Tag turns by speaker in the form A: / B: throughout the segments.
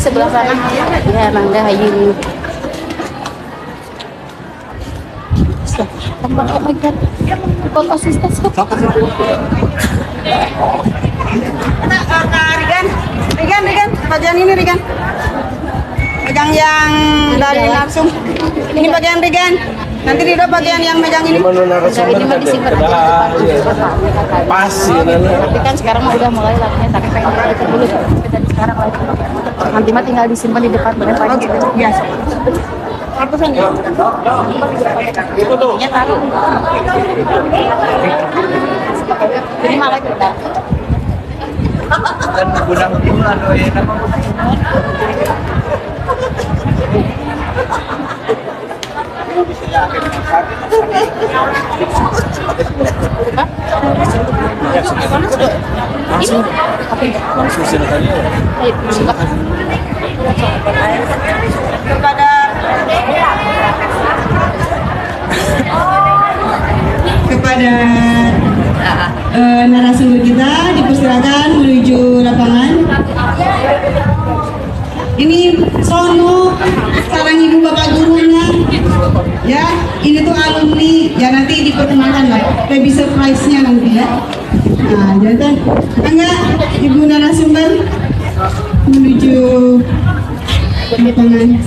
A: sebelah sana. Ya, Nangga Hayu. Tempat, oh my god. Tempat asisten.
B: Rigan, bagian ini Rigan. Pegang yang dari langsung. Ini bagian Rigan. Nanti Rido bagian yang megang ini.
A: Ini mah disimpan aja di depan.
C: Pas ya.
A: Tapi kan sekarang mah udah mulai latihan, tapi pengen belajar dulu. Tapi dari sekarang nanti mah tinggal disimpan di depan badan pagi.
B: Biasa. Ratusan ya?
A: Itu tuh. Ya taruh. Ini malah kita.
C: Dan gudang bulan ya nama.
B: Kepada narasumber kita dipersilakan menuju lapangan. Ini sono sekarang ibu bapak gurunya, ya ini tuh alumni, ya nanti diperkenalkan lah, lebih surprise-nya nanti ya. Nah, jadi enggak ibu narasumber menuju lapangan.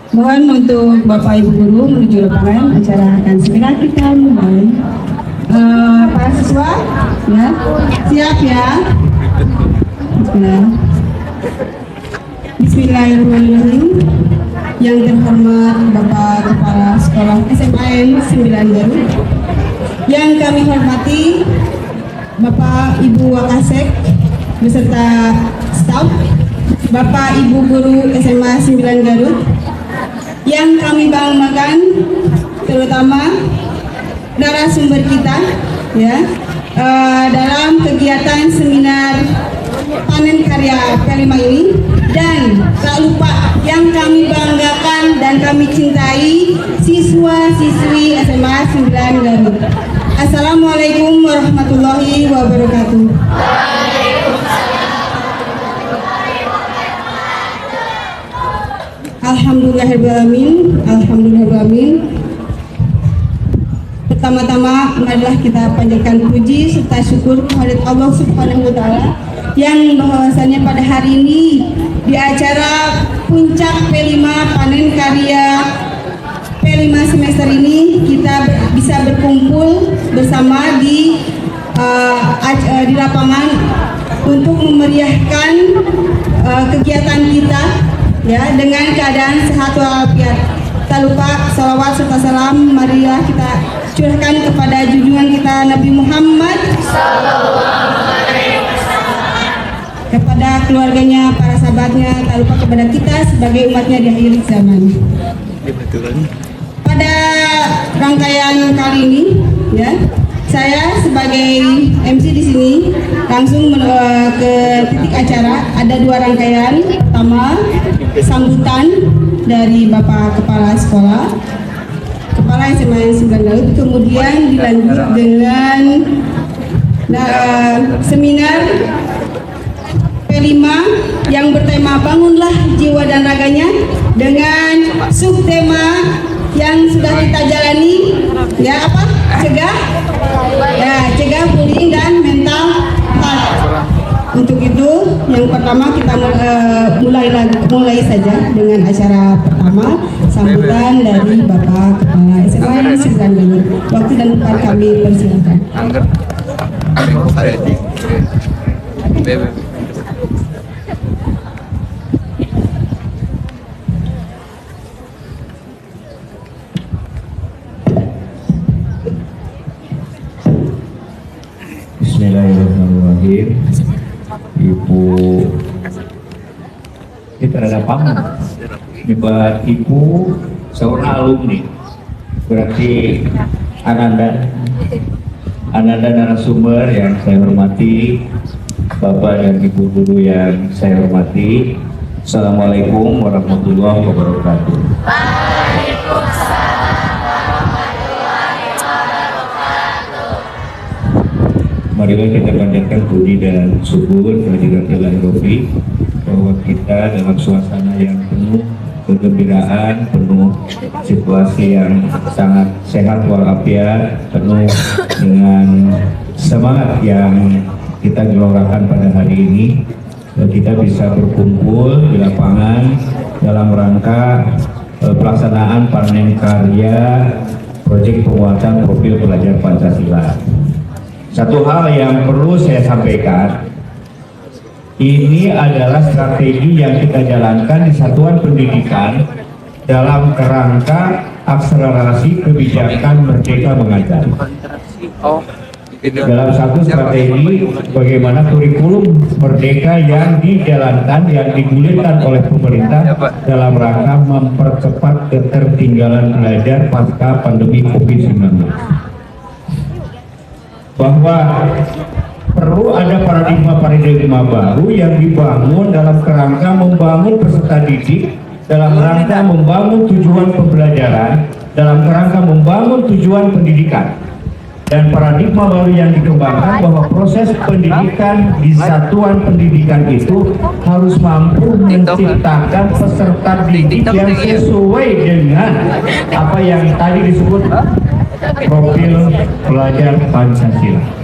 B: Mohon untuk Bapak Ibu Guru menuju lapangan, acara akan segera kita mulai. Para siswa, ya, siap ya. Bismillahirrahmanirrahim. Yang terhormat Bapak Kepala Sekolah SMAN 9 Garut, yang kami hormati Bapak Ibu Wakasek beserta staf, Bapak Ibu Guru SMA 9 Garut, yang kami banggakan terutama narasumber kita ya dalam kegiatan seminar panen karya kelima ini, dan tak lupa yang kami banggakan dan kami cintai siswa-siswi SMA 9 Garut. Assalamualaikum warahmatullahi wabarakatuh. Alhamdulillahirrahmanirrahim. Pertama-tama marilah kita panjatkan puji serta syukur kepada Allah Subhanahu wa taala yang bahwasannya pada hari ini di acara puncak P5 panen karya P5 semester ini kita bisa berkumpul bersama di lapangan untuk memeriahkan kegiatan kita ya dengan keadaan sehat walafiat. Tak lupa salawat serta salam marilah kita curahkan kepada junjungan kita Nabi Muhammad kepada keluarganya, para sahabatnya, tak lupa kepada kita sebagai umatnya di akhir zaman. Pada rangkaian kali ini ya, saya sebagai MC di sini langsung ke titik acara. Ada dua rangkaian. Pertama, sambutan dari Bapak Kepala Sekolah, Kepala SMA 9 Garut, kemudian dilanjut dengan seminar P5 yang bertema bangunlah jiwa dan raganya dengan subtema yang sudah kita jalani ya apa? Cegah bullying dan mental health. Untuk itu yang pertama kita mulai saja dengan acara pertama sambutan dari Bapak Kepala SMA 9 Garut. Waktu dan tempat kami persilakan.
D: Bismillahirrahmanirrahim. Ibu kita ada pamit. Ibu seorang alumni, berarti Ananda narasumber yang saya hormati, Bapak dan Ibu guru yang saya hormati. Assalamualaikum warahmatullahi wabarakatuh. Marilah kita panjatkan puji dan syukur kehadirat Ilahi Rabbi, bahwa kita dalam suasana yang penuh kegembiraan, penuh situasi yang sangat sehat walafiat, penuh dengan semangat yang kita gelorkan pada hari ini. Kita bisa berkumpul di lapangan dalam rangka pelaksanaan panen karya proyek penguatan profil pelajar Pancasila. Satu hal yang perlu saya sampaikan, ini adalah strategi yang kita jalankan di satuan pendidikan dalam kerangka akselerasi kebijakan Merdeka Mengajar. Dalam satu strategi bagaimana kurikulum Merdeka yang dijalankan, yang digulirkan oleh pemerintah dalam rangka mempercepat ketertinggalan belajar pasca pandemi COVID-19. Bahwa perlu ada paradigma baru yang dibangun dalam kerangka membangun peserta didik, dalam rangka membangun tujuan pembelajaran, dalam kerangka membangun tujuan pendidikan. Dan paradigma baru yang dikembangkan bahwa proses pendidikan di satuan pendidikan itu harus mampu menciptakan peserta didik yang sesuai dengan apa yang tadi disebut profil pelajar Pancasila.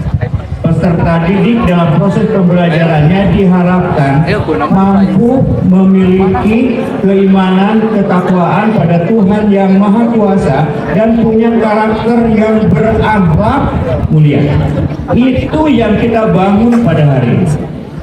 D: Peserta didik dalam proses pembelajarannya diharapkan mampu memiliki keimanan, ketakwaan pada Tuhan Yang Maha Kuasa dan punya karakter yang berakhlak mulia. Itu yang kita bangun pada hari ini.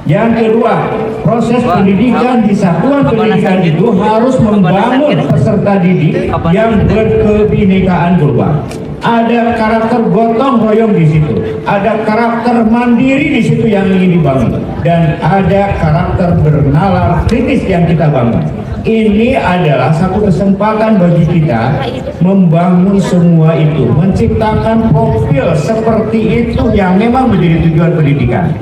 D: Yang kedua, proses pendidikan di satuan pendidikan itu harus membangun peserta didik yang berkebinekaan global. Ada karakter gotong royong di situ, ada karakter mandiri di situ yang ingin dibangun, dan ada karakter bernalar kritis yang kita bangun. Ini adalah satu kesempatan bagi kita membangun semua itu, menciptakan profil seperti itu yang memang menjadi tujuan pendidikan.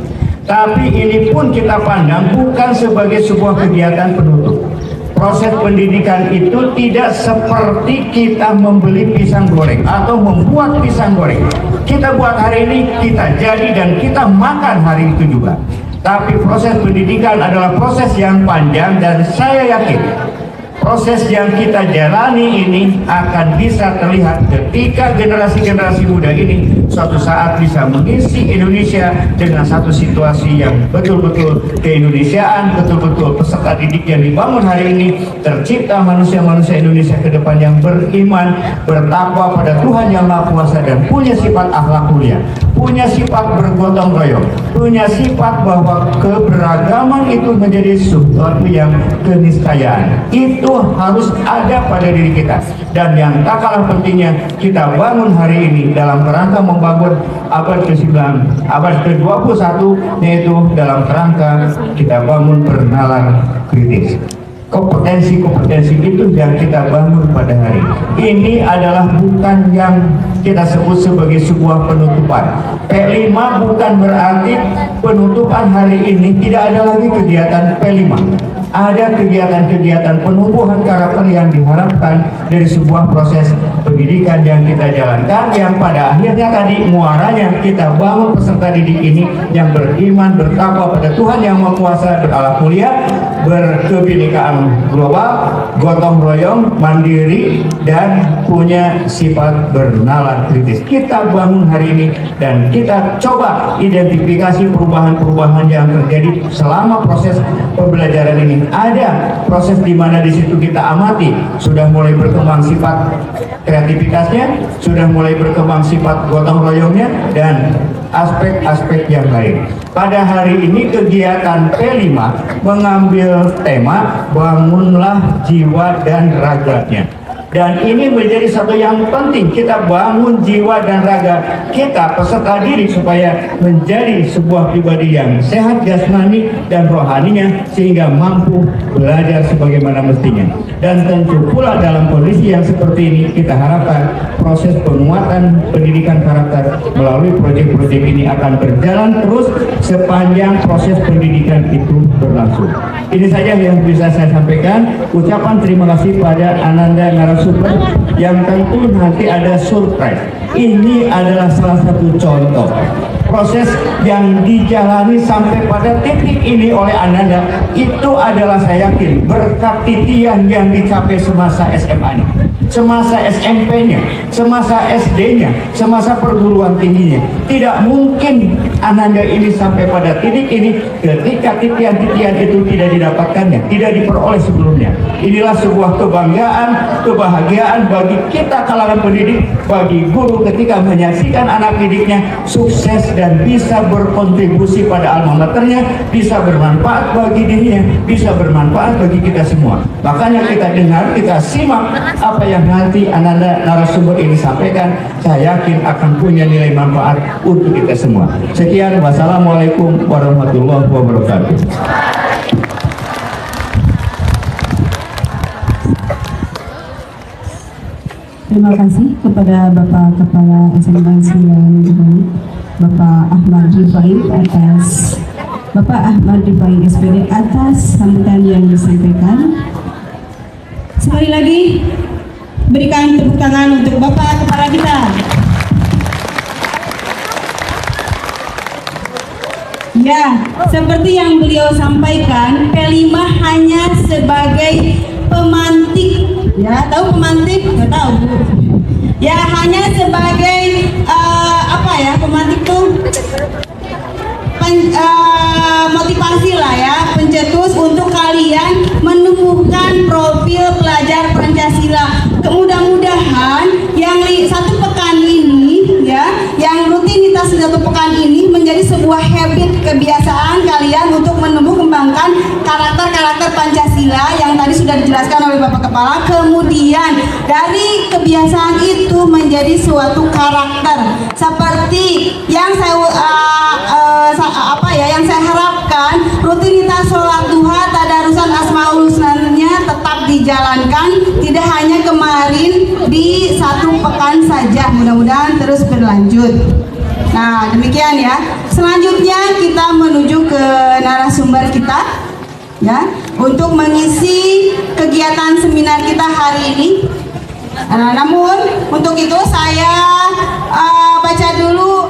D: Tapi ini pun kita pandang bukan sebagai sebuah kegiatan penutup. Proses pendidikan itu tidak seperti kita membeli pisang goreng atau membuat pisang goreng. Kita buat hari ini, kita jadi dan kita makan hari itu juga. Tapi proses pendidikan adalah proses yang panjang, dan saya yakin proses yang kita jalani ini akan bisa terlihat ketika generasi-generasi muda ini suatu saat bisa mengisi Indonesia dengan satu situasi yang betul-betul keindonesiaan, betul-betul peserta didik yang dibangun hari ini, tercipta manusia-manusia Indonesia ke depan yang beriman, bertakwa pada Tuhan Yang Maha Kuasa dan punya sifat akhlak mulia, punya sifat bergotong royong, punya sifat bahwa keberagaman itu menjadi sesuatu yang keniscayaan. Itu harus ada pada diri kita, dan yang tak kalah pentingnya kita bangun hari ini dalam kerangka membangun abad ke-9, abad ke-21, yaitu dalam kerangka kita bangun bernalar kritis. Kompetensi-kompetensi itu yang kita bangun pada hari ini adalah bukan yang kita sebut sebagai sebuah penutupan. P5 bukan berarti penutupan hari ini tidak ada lagi kegiatan P5. Ada kegiatan-kegiatan penumbuhan karakter yang diharapkan dari sebuah proses pendidikan yang kita jalankan, yang pada akhirnya tadi muaranya kita bangun peserta didik ini yang beriman, bertakwa pada Tuhan Yang Maha Kuasa, berakhlak mulia, berkebinekaan global, gotong royong, mandiri, dan punya sifat bernalar kritis. Kita bangun hari ini dan kita coba identifikasi perubahan-perubahan yang terjadi selama proses pembelajaran ini. Ada proses di mana di situ kita amati sudah mulai berkembang sifat kreativitasnya, sudah mulai berkembang sifat gotong royongnya, dan aspek-aspek yang lain. Pada hari ini kegiatan P5 mengambil tema bangunlah jiwa dan raganya. Dan ini menjadi satu yang penting, kita bangun jiwa dan raga kita peserta didik supaya menjadi sebuah pribadi yang sehat jasmani dan rohaninya sehingga mampu belajar sebagaimana mestinya. Dan tentu pula dalam kondisi yang seperti ini kita harapkan proses penguatan pendidikan karakter melalui proyek-proyek ini akan berjalan terus sepanjang proses pendidikan itu berlangsung. Ini saja yang bisa saya sampaikan. Ucapan terima kasih pada Ananda narasumber yang tentu nanti ada surprise. Ini adalah salah satu contoh proses yang dijalani sampai pada titik ini oleh Ananda. Itu adalah saya yakin berkat titian yang dicapai semasa SMA-nya, semasa SMP-nya, semasa SD-nya, semasa perguruan tingginya. Tidak mungkin Ananda ini sampai pada titik ini ketika titian-titian itu tidak didapatkannya, tidak diperoleh sebelumnya. Inilah sebuah kebanggaan, kebahagiaan bagi kita kalangan pendidik, bagi guru ketika menyaksikan anak didiknya sukses dan bisa berkontribusi pada alma maternya, bisa bermanfaat bagi dirinya, bisa bermanfaat bagi kita semua. Makanya kita dengar, kita simak apa yang nanti Ananda narasumber ini sampaikan. Saya yakin akan punya nilai manfaat untuk kita semua. Sekian, wassalamualaikum warahmatullahi wabarakatuh.
B: Terima kasih kepada Bapak Kepala SMA 9 Bapak Ahmad Rifai SPD atas sambutan yang disampaikan. Sekali lagi berikan tepuk tangan untuk Bapak Kepala kita. Ya, seperti yang beliau sampaikan, P5 hanya sebagai pemantik. Ya, tahu pemantik? Nggak tahu, Bu. Ya, hanya sebagai pemantik tuh motivasi lah ya, pencetus untuk kalian menumbuhkan profil pelajar Pancasila. Mudah-mudahan yang satu pekan ini ya, yang rutinitas satu pekan ini menjadi sebuah habit, kebiasaan kalian untuk menumbuh kembangkan karakter-karakter Pancasila yang tadi sudah dijelaskan oleh Bapak Kepala. Kemudian dari kebiasaan itu menjadi suatu karakter seperti yang yang saya harapkan, rutinitas sholat duha, tadarusan asmaul husnanya tetap dijalankan, tidak hanya kemarin di satu pekan saja, mudah-mudahan terus berlanjut. Nah, demikian ya. Selanjutnya kita menuju ke narasumber kita ya, untuk mengisi kegiatan seminar kita hari ini. Namun untuk itu saya baca dulu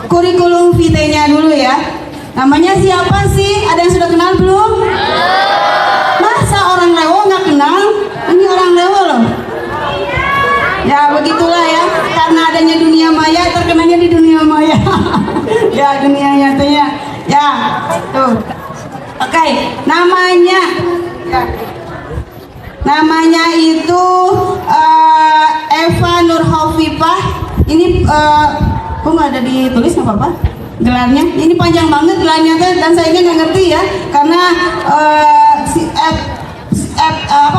B: kurikulum vitae-nya dulu ya. Namanya siapa sih? Ada yang sudah kenal belum? Masa orang Lewo nggak kenal? Ini orang Lewo loh. Ya begitulah ya, karena adanya dunia maya, terkenanya di dunia maya. Ya, dunia nyatanya. Ya, tuh. Oke, namanya itu Eva Nurhovipah. Ini kok nggak ada ditulis, nggak apa-apa gelarnya. Ini panjang banget gelarnya tuh, dan saya ini nggak ngerti ya, karena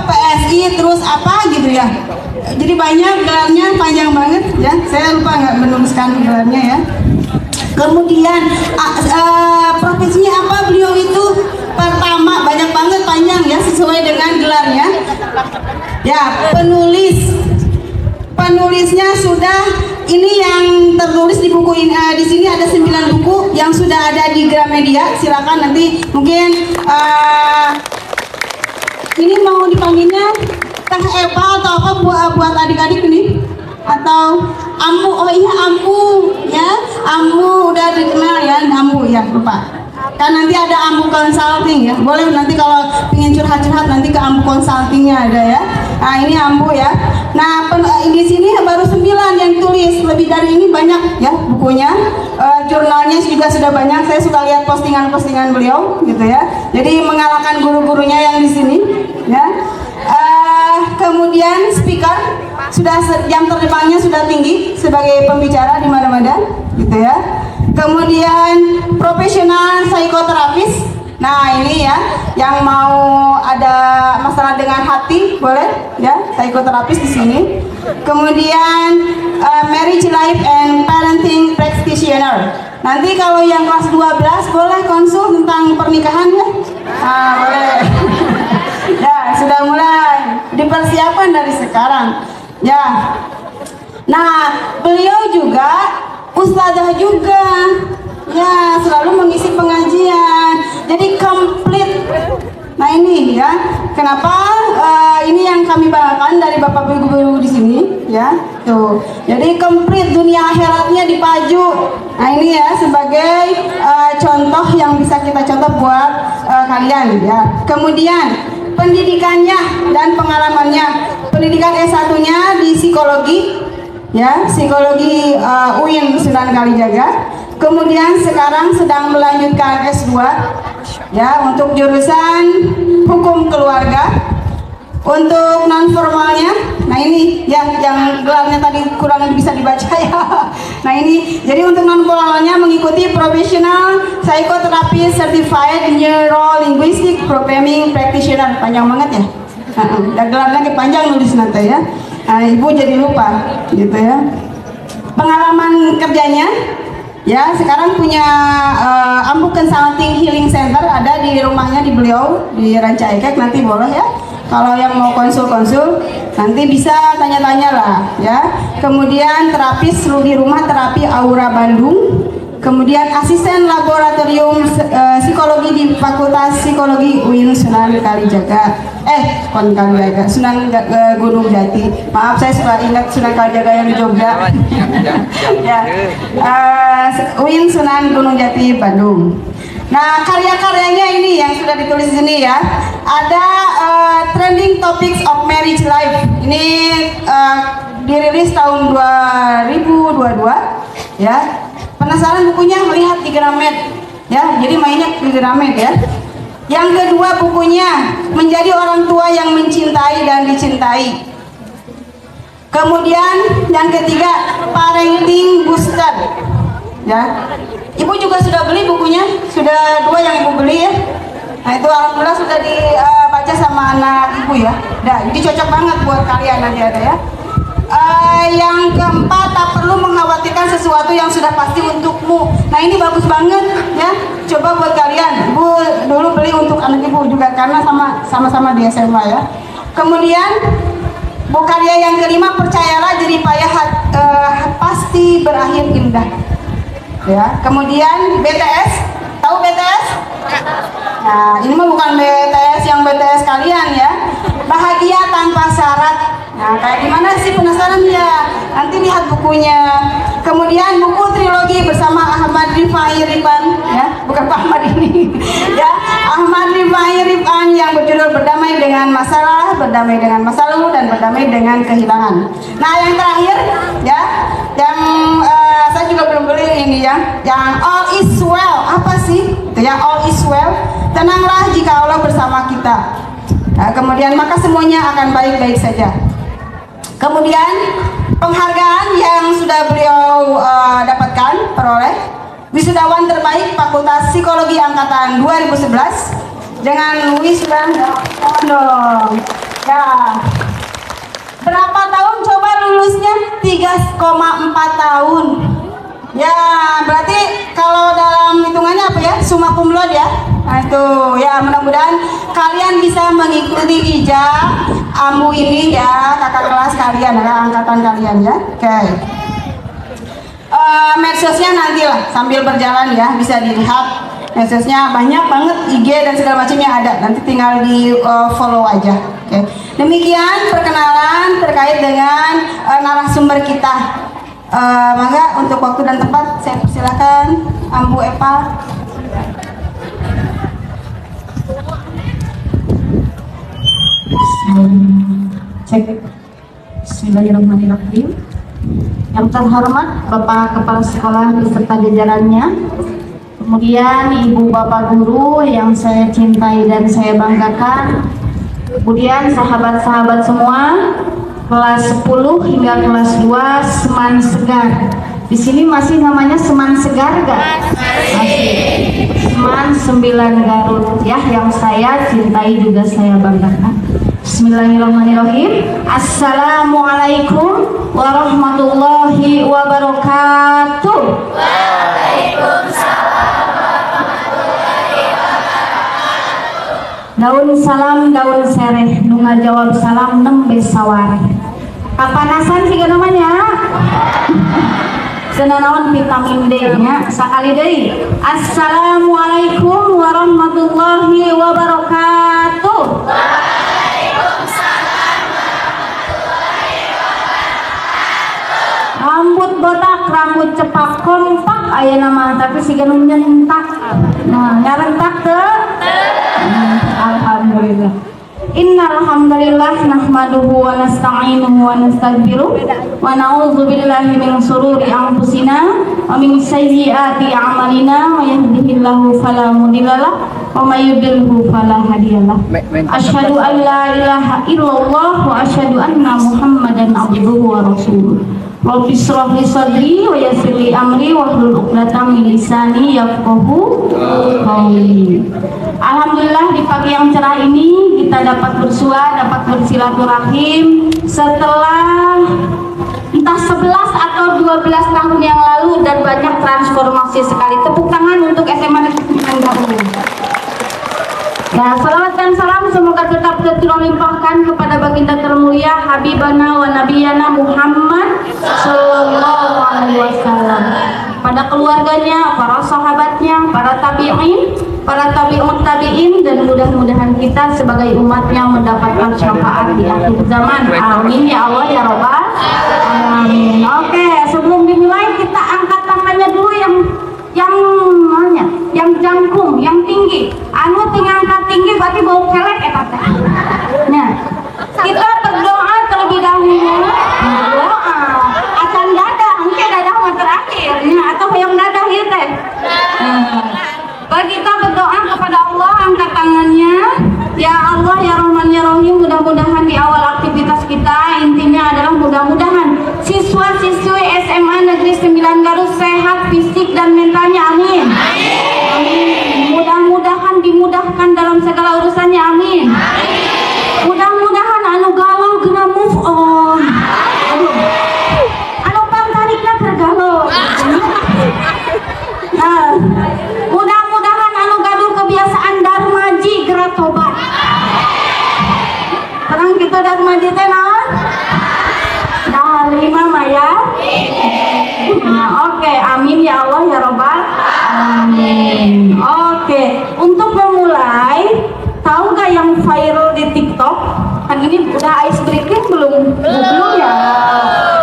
B: PSI terus apa gitu ya. Jadi banyak gelarnya, panjang banget ya. Saya lupa nggak menuliskan gelarnya ya. Kemudian profesinya apa beliau itu? Pertama, banyak banget, panjang ya, sesuai dengan gelarnya. Ya, penulisnya sudah, ini yang tertulis di buku ini, di sini ada 9 buku yang sudah ada di Gramedia. Silakan nanti mungkin ini mau dipanggilnya Teh Eva atau apa buat adik-adik ini, atau Ambu. Oh iya, Ambu ya, Ambu udah dikenal ya, Ambu ya, lupa. Kan nanti ada Ambu Consulting ya, boleh nanti kalau pengen curhat-curhat nanti ke Ambu Consultingnya ada ya. Nah ini Ambu ya. Nah di sini baru 9 yang tulis, lebih dari ini banyak ya bukunya. Jurnalnya juga sudah banyak. Saya suka lihat postingan-postingan beliau gitu ya. Jadi mengalahkan guru-gurunya yang di sini ya. Kemudian speaker, sudah jam terbangnya sudah tinggi sebagai pembicara di mana-mana gitu ya. Kemudian profesional psikoterapis. Nah ini ya, yang mau ada masalah dengan hati boleh ya, psikoterapis di sini. Kemudian marriage life and parenting practitioner. Nanti kalau yang kelas 12 boleh konsul tentang pernikahan ya? Boleh. Ya, sudah mulai dipersiapkan dari sekarang. Ya. Nah, beliau juga ustadzah juga. Ya, selalu mengisi pengajian. Jadi komplit. Nah, ini ya. Kenapa ini yang kami banggakan dari Bapak Ibu guru di sini, ya. Tuh. Jadi komplit, dunia akhiratnya dipaju. Nah, ini ya sebagai contoh yang bisa kita contoh buat kalian ya. Kemudian pendidikannya dan pengalamannya. Pendidikan S1-nya di psikologi ya, psikologi UIN Sunan Kalijaga. Kemudian sekarang sedang melanjutkan S2 ya untuk jurusan hukum keluarga. Untuk non formalnya, nah ini ya yang gelarnya tadi kurang bisa dibaca ya. Nah ini, jadi untuk non formalnya mengikuti Professional Psychotherapy Certified Neuro Linguistic Programming Practitioner, panjang banget ya. Dan gelarnya panjang nulis nanti ya. Nah, ibu jadi lupa gitu ya. Pengalaman kerjanya ya, sekarang punya Ambu Consulting Healing Center ada di rumahnya di beliau di Ranca Ekek. Nanti boleh ya, kalau yang mau konsul-konsul nanti bisa tanya-tanya lah ya. Kemudian terapis di rumah terapi Aura Bandung. Kemudian asisten laboratorium psikologi di Fakultas Psikologi UIN Sunan Kalijaga. Sunan Gunung Jati. Maaf, saya suka ingat Sunan Kalijaga yang di Jogja. Ya. UIN Sunan Gunung Jati Bandung. Nah, karya-karyanya ini yang sudah ditulis di sini ya. Ada Trending Topics of Marriage Life. Ini dirilis tahun 2022 ya. Penasaran bukunya, lihat di Gramet ya. Jadi mainnya di Gramet ya. Yang kedua bukunya Menjadi Orang Tua Yang Mencintai dan Dicintai. Kemudian yang ketiga Parenting Booster ya. Ibu juga sudah beli bukunya, sudah 2 yang ibu beli ya. Nah itu alhamdulillah sudah dibaca sama anak ibu ya. Nah, jadi cocok banget buat kalian nanti ada ya. Yang keempat, tak perlu mengkhawatirkan sesuatu yang sudah pasti untukmu. Nah ini bagus banget ya. Coba buat kalian. Ibu dulu beli untuk anak ibu juga karena sama-sama di SMA ya. Kemudian buku karya yang kelima, percayalah jerih payah pasti berakhir indah. Ya. Kemudian BTS, tahu BTS? Nah ini mah bukan BTS yang BTS kalian ya. Bahagia Tanpa Syarat. Nah, kayak gimana sih, penasaran ya? Nanti lihat bukunya. Kemudian buku trilogi bersama Ahmad Rifai Rifan, ya, bukan Pak Ahmad ini, ya, Ahmad Rifai Rifan yang berjudul Berdamai dengan Masalah, Berdamai dengan Masa Lalu, dan Berdamai dengan Kehilangan. Nah, yang terakhir, ya, yang saya juga belum beli ini ya, yang All Is Well. Apa sih? Itu ya, All Is Well. Tenanglah jika Allah bersama kita. Nah, kemudian maka semuanya akan baik-baik saja. Kemudian penghargaan yang sudah beliau dapatkan, peroleh wisudawan terbaik Fakultas Psikologi Angkatan 2011 dengan wisuda dong. Ya. Berapa tahun coba lulusnya? 3,4 tahun. Ya, berarti kalau dalam hitungannya apa ya? Summa cum laude ya. Nah itu ya, mudah-mudahan kalian bisa mengikuti ijazah Ambu ini ya, kakak kelas kalian, kakak angkatan kalian ya. Oke. Medsosnya nantilah sambil berjalan ya, bisa dilihat. Medsosnya banyak banget, IG dan segala macamnya ada. Nanti tinggal di follow aja. Oke. Demikian perkenalan terkait dengan narasumber kita. Maka untuk waktu dan tempat saya persilakan Ambu Eva. Cek. Bismillahirrahmanirrahim. Yang terhormat Bapak Kepala Sekolah beserta jajarannya, kemudian Ibu Bapak Guru yang saya cintai dan saya banggakan, kemudian sahabat-sahabat semua kelas 10 hingga kelas 2 Seman Segar. Di sini masih namanya Seman Segar gak? Masih. Seman 9 Garut ya, yang saya cintai juga saya banggakan.
E: Bismillahirrahmanirrahim. Assalamualaikum warahmatullahi wabarakatuh. Daun salam daun sereh nu ngajawab salam nembe sawareh. Kapanasan sih namanya? Senanawan vitamin D nya sakali deui. Assalamualaikum warahmatullahi wabarakatuh. Rambut botak, rambut cepak kompak aya nama tapi siga nu nyentak. Nah, ngarentak teu? Alhamdulillah. Innal hamdalillah nahmaduhu wa nasta'inuhu wa nastaghfiruh wa na'udzu billahi min shururi anfusina wa min sayyiati a'malina wa yahdihillahu fala mudhillalah wa may yudlilhu fala hadiyalah. Asyhadu an la ilaha illallah wa asyhadu anna Muhammadan abduhu wa rasuluh. Rabbi shrah li sadri wa yassir li amri wahlul 'uqdatam min lisani yafqahu qawli. Alhamdulillah di pagi yang cerah ini kita dapat bersua, dapat bersilaturahim setelah entah 11 atau 12 tahun yang lalu dan banyak transformasi sekali. Tepuk tangan untuk SMA Negeri 9 Garut. Ya, salawat dan salam semoga tetap terlimpahkan kepada baginda termulia Habibana wa Nabiyana Muhammad Sallallahu Alaihi Wasallam, pada keluarganya, para sahabatnya, para tabi'in, para tabi'ut tabi'in, dan mudah-mudahan kita sebagai umatnya mendapatkan syafaat di akhir zaman. Amin ya Allah ya Rabbal Alamin. Oke, sebelum dimulai kita angkat tangannya dulu yang jangkung, yang tinggi. Anu tinggal angkat tinggi berarti bau kelek eta teh. Nah, kita berdoa terlebih dahulu. Berdoa. Acan dadah, mungkin dadah mah terakhir. Nah, atau yang dadah ieu teh. Bagi kita berdoa kepada Allah, angkat tangannya. Ya Allah ya Rahman ya Rahim, mudah-mudahan di awal aktivitas kita intinya adalah mudah-mudahan siswa-siswi SMA Negeri 9 Garut sehat fisik dan mentalnya. Amin. Amin. Mudah-mudahan dimudahkan dalam segala urusannya. Amin. Mudah-mudahan anu galau gena move on. Anu pantarikna tergalau. Nah, mudah-mudahan anu gaduh kebiasaan darmaji gerak tobat. Terang kita darmaji teh naon? Dalima maya. Nah, oke, amin ya Allah ya Rabbal Alamin. Oke, untuk memulai, tahu gak yang viral di TikTok? Kan ini udah ice breaking belum? Belum ya.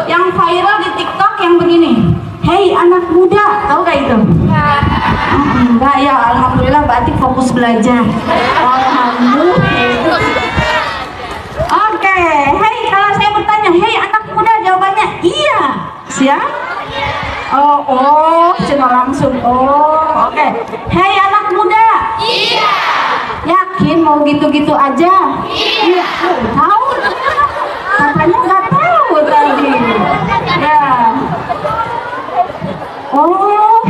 E: Yang viral di TikTok yang begini. Hei anak muda, tahu gak itu? Enggak ya, alhamdulillah berarti fokus belajar. Alhamdulillah. Oke, hei kalau saya bertanya, hei anak muda, jawabannya iya. Siap? Oh, cuma langsung. Oh, oke. Hei anak muda. Iya. Yakin mau gitu-gitu aja? Iya. Tahu? Katanya nggak tahu tadi. Ya. Oh,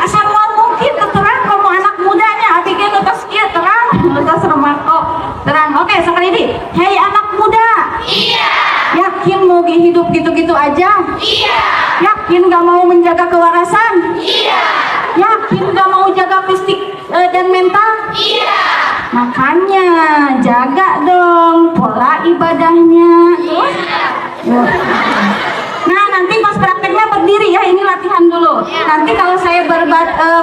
E: asal mau mungkin terang kamu anak mudanya, abikin utas kia terang, utas remako terang. Oke, sekali ini. Hei anak muda. Iya. Yakin mau hidup gitu-gitu aja? Iya. Yakin gak mau menjaga kewarasan? Iya. Yakin gak mau jaga fisik dan mental? Iya. Makanya jaga dong pola ibadahnya. Iya. Nah, nanti pas prakteknya berdiri ya, ini latihan dulu. Nanti kalau saya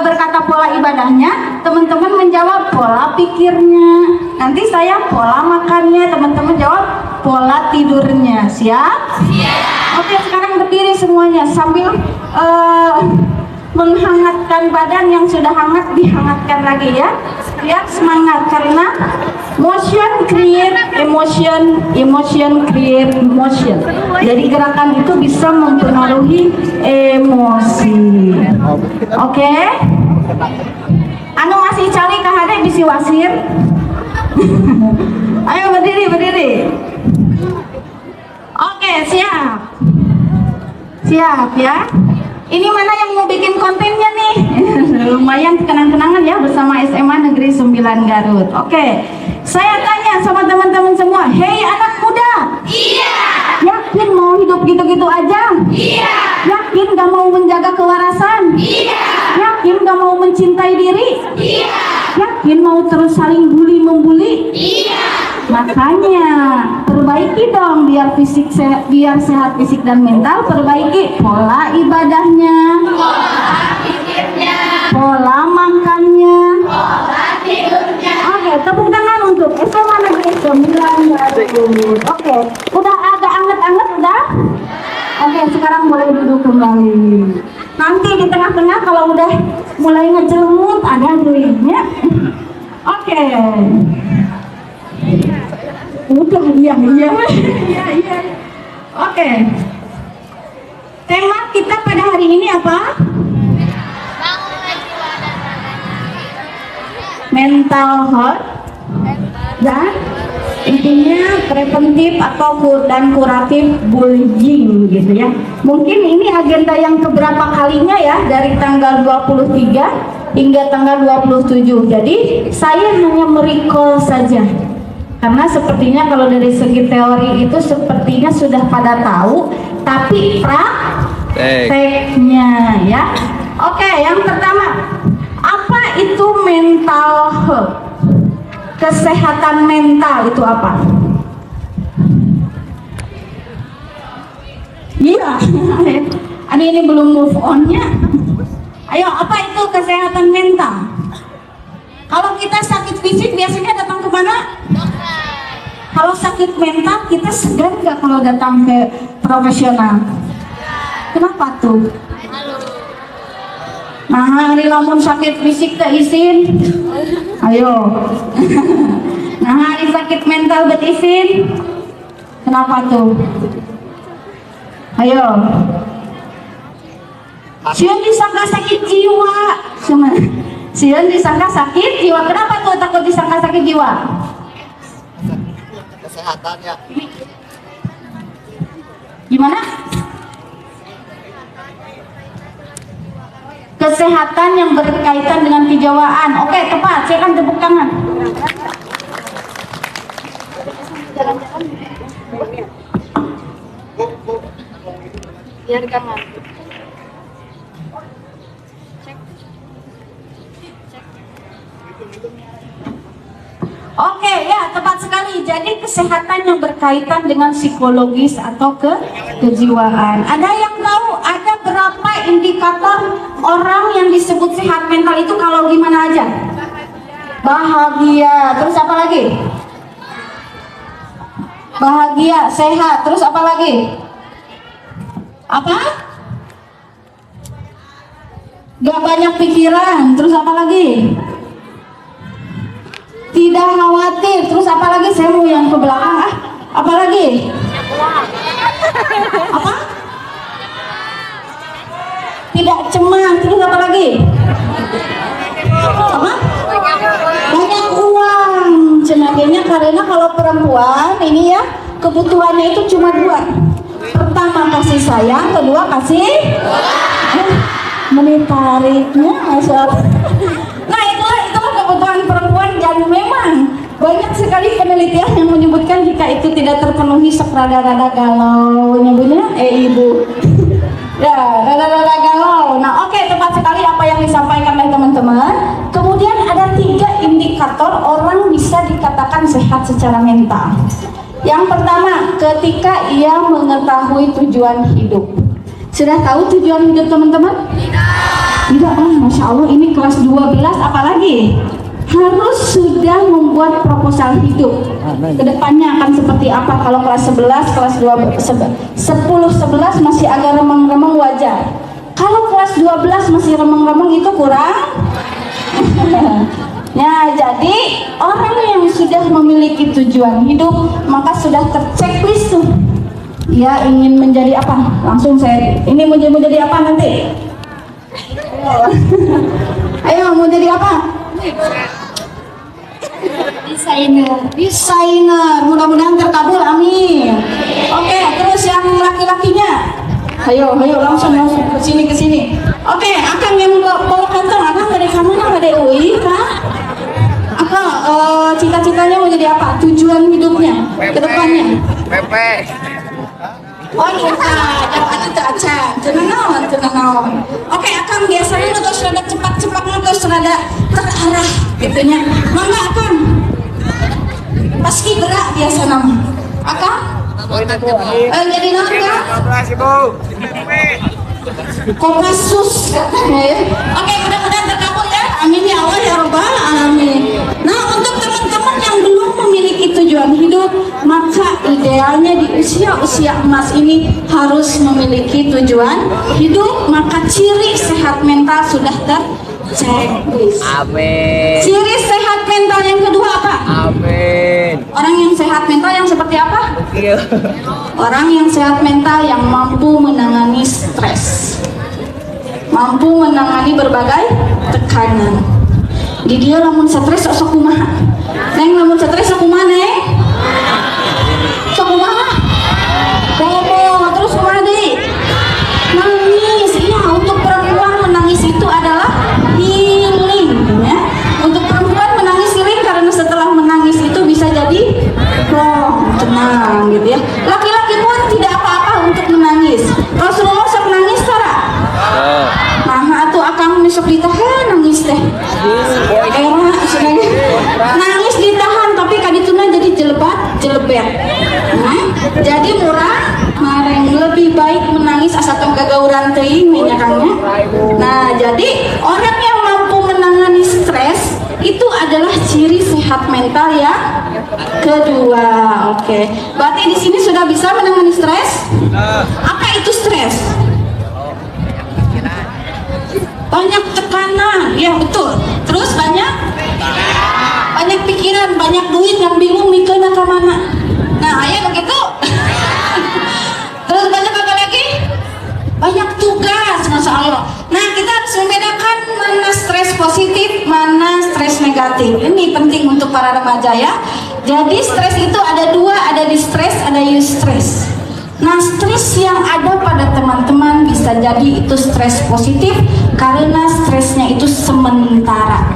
E: berkata pola ibadahnya, teman-teman menjawab pola pikirnya. Nanti saya pola makannya, teman-teman jawab pola tidurnya. Siap? Siap. Oke, sekarang berdiri semuanya sambil menghangatkan badan yang sudah hangat, dihangatkan lagi ya. Lihat semangat, karena motion create emotion, emotion create motion. Jadi gerakan itu bisa mempengaruhi emosi. Oke? Anu masih cali kahade bisi wasir. Ayo berdiri. Oke, siap. Siap ya. Ini mana yang mau bikin kontennya nih? Lumayan kenang-kenangan ya bersama SMA Negeri 9 Garut. Oke, Saya tanya sama teman-teman semua, hei anak muda. Iya. Yakin mau hidup gitu-gitu aja? Iya. Yakin gak mau menjaga kewarasan? Iya. Yakin gak mau mencintai diri? Iya. Yakin mau terus saling bully-membuli? Iya. Makanya perbaiki dong biar fisik sehat, biar sehat fisik dan mental. Perbaiki pola ibadahnya, pola pikirnya, pola makannya, pola tidurnya. Oke, tepuk tangan untuk SMA Negeri 9 Garut. Oke, udah agak anget-anget udah? Oke, sekarang boleh duduk kembali. Nanti di tengah-tengah kalau udah mulai ngejelemut ada duitnya. Oke. Udah, iya. Oke. Tema kita pada hari ini apa? Mental health dan intinya preventif atau dan kuratif bullying gitu ya. Mungkin ini agenda yang keberapa kalinya ya, dari tanggal 23 hingga tanggal 27. Jadi saya hanya merecall saja. Karena sepertinya kalau dari segi teori itu sepertinya sudah pada tahu, tapi prakteknya ya. Oke, yang pertama, apa itu mental health? Kesehatan mental itu apa? Iya. Ada ini belum move on-nya. Ayo, apa itu kesehatan mental? Kalau kita sakit fisik biasanya datang ke mana? Kalau sakit mental kita segan nggak kalau datang ke profesional? Kenapa tuh? Nah, hari lamun sakit fisik tak izin. Ayo. Nah, hari sakit mental bet izin. Kenapa tuh? Ayo. Sieun disangka sakit jiwa. Sieun disangka sakit jiwa. Kenapa tuh takut disangka sakit jiwa?
C: Kesehatannya.
E: Gimana? Kesehatan yang berkaitan dengan kejiwaan. Oke, tepat. Saya akan tepuk tangan. Biar kangen. Oke, ya, tepat sekali. Jadi kesehatan yang berkaitan dengan psikologis atau kejiwaan. Ada yang tahu ada berapa indikator orang yang disebut sehat mental itu kalau gimana aja? Bahagia, terus apa lagi? Bahagia, sehat, terus apa lagi? Apa? Gak banyak pikiran, terus apa lagi? Tidak khawatir, terus apa lagi? Saya mau yang ke belakang. Apa lagi? Apa? Tidak cemas, terus apa lagi? Apa? Banyak uang. Cenaganya karena kalau perempuan ini ya kebutuhannya itu cuma dua. Pertama kasih sayang, kedua kasih menitariknya asal. Nah itulah kebutuhan perempuan, dan memang banyak sekali penelitian yang menyebutkan jika itu tidak terpenuhi sok rada-rada galau nyebutnya ibu. Ya, rada-rada galau. Nah, oke, tepat sekali apa yang disampaikan oleh teman-teman. Kemudian ada 3 indikator orang bisa dikatakan sehat secara mental. Yang pertama, ketika ia mengetahui tujuan hidup. Sudah tahu tujuan hidup teman-teman? Tidak. Masya Allah, ini kelas 12 apalagi? Harus sudah membuat proposal hidup. Kedepannya akan seperti apa? Kalau kelas 11, kelas 10, 11 masih agak remang-remang wajar. Kalau kelas 12 masih remang-remang itu kurang. Ya, jadi orang yang sudah memiliki tujuan hidup maka sudah terchecklist tuh. Ya, ingin menjadi apa? Langsung saya ini menjadi apa nanti? Ayo, mau jadi apa? Desainer. Mudah-mudahan terkabul, amin. Oke, terus yang laki-lakinya. Ayo langsung ke sini. Oke, Akang yang bawa kantong. Akang dari mana? Dari UI kah? Akang cita-citanya mau jadi apa? Tujuan hidupnya ke depannya?
C: Pepe.
E: Oh iya, kalau ada aja, tenang. Oke, Akang biasanya nutus rada cepat nutus rada terarah, gitunya. Mangga Akang, paski gerak biasa nama. Akang, jadi nangka. Kopassus katanya ya. Oke, mudah-mudahan terkabul ya. Amin ya Allah ya Rabbal alamin. Nah, untuk teman-teman yang belum memiliki tujuan hidup, maka idealnya di usia emas ini harus memiliki tujuan hidup. Maka ciri sehat mental sudah terchecklist.
C: Amin.
E: Ciri sehat mental yang kedua apa?
C: Amin.
E: Orang yang sehat mental yang seperti apa? Orang yang sehat mental yang mampu menangani stres, mampu menangani berbagai tekanan. Di dia lamun stres sok kumaha? Neng lamun stres sok kumaha neng? Sok kumaha? Bobo terus kumaha deui? Nangis. Iya, untuk perempuan menangis itu adalah healing ya. Untuk perempuan menangis healing karena setelah menangis itu bisa jadi tenang gitu ya. Laki-laki pun tidak apa-apa untuk menangis. Rasulullah sok nangis tara. Nah, atuh akang sok ditahan nangis teh. Nangis ditahan tapi kadituna jadi jelebet. Nah, jadi murah mareng lebih baik menangis asa tong gagauran teuing nya Kangnya. Nah, jadi orang yang mampu menangani stres itu adalah ciri sehat mental yang kedua. Oke. Berarti di sini sudah bisa menangani stres? Apa itu stres? Banyak tekanan, ya betul. Terus banyak pikiran, banyak duit yang bingung mikirnya ke mana. Nah, ayah begitu. Terus banyak apa lagi? Banyak tugas, Masya Allah. Nah, kita harus membedakan mana stres positif, mana stres negatif. Ini penting untuk para remaja ya. Jadi stres itu ada dua, ada distress, ada eustress. Nah, stres yang ada pada teman-teman bisa jadi itu stres positif karena stresnya itu sementara.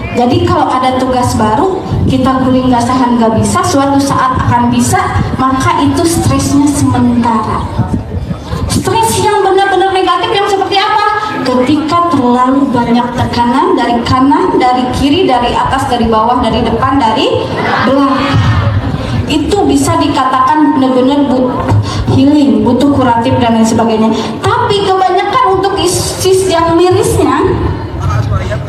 E: Jadi kalau ada tugas baru, kita guling gasahan gak bisa, suatu saat akan bisa, maka itu stresnya sementara. Stres yang benar-benar negatif yang seperti apa? Ketika terlalu banyak tekanan dari kanan, dari kiri, dari atas, dari bawah, dari depan, dari belakang. Itu bisa dikatakan benar-benar healing, butuh kuratif dan lain sebagainya. Tapi kebanyakan untuk isis yang mirisnya,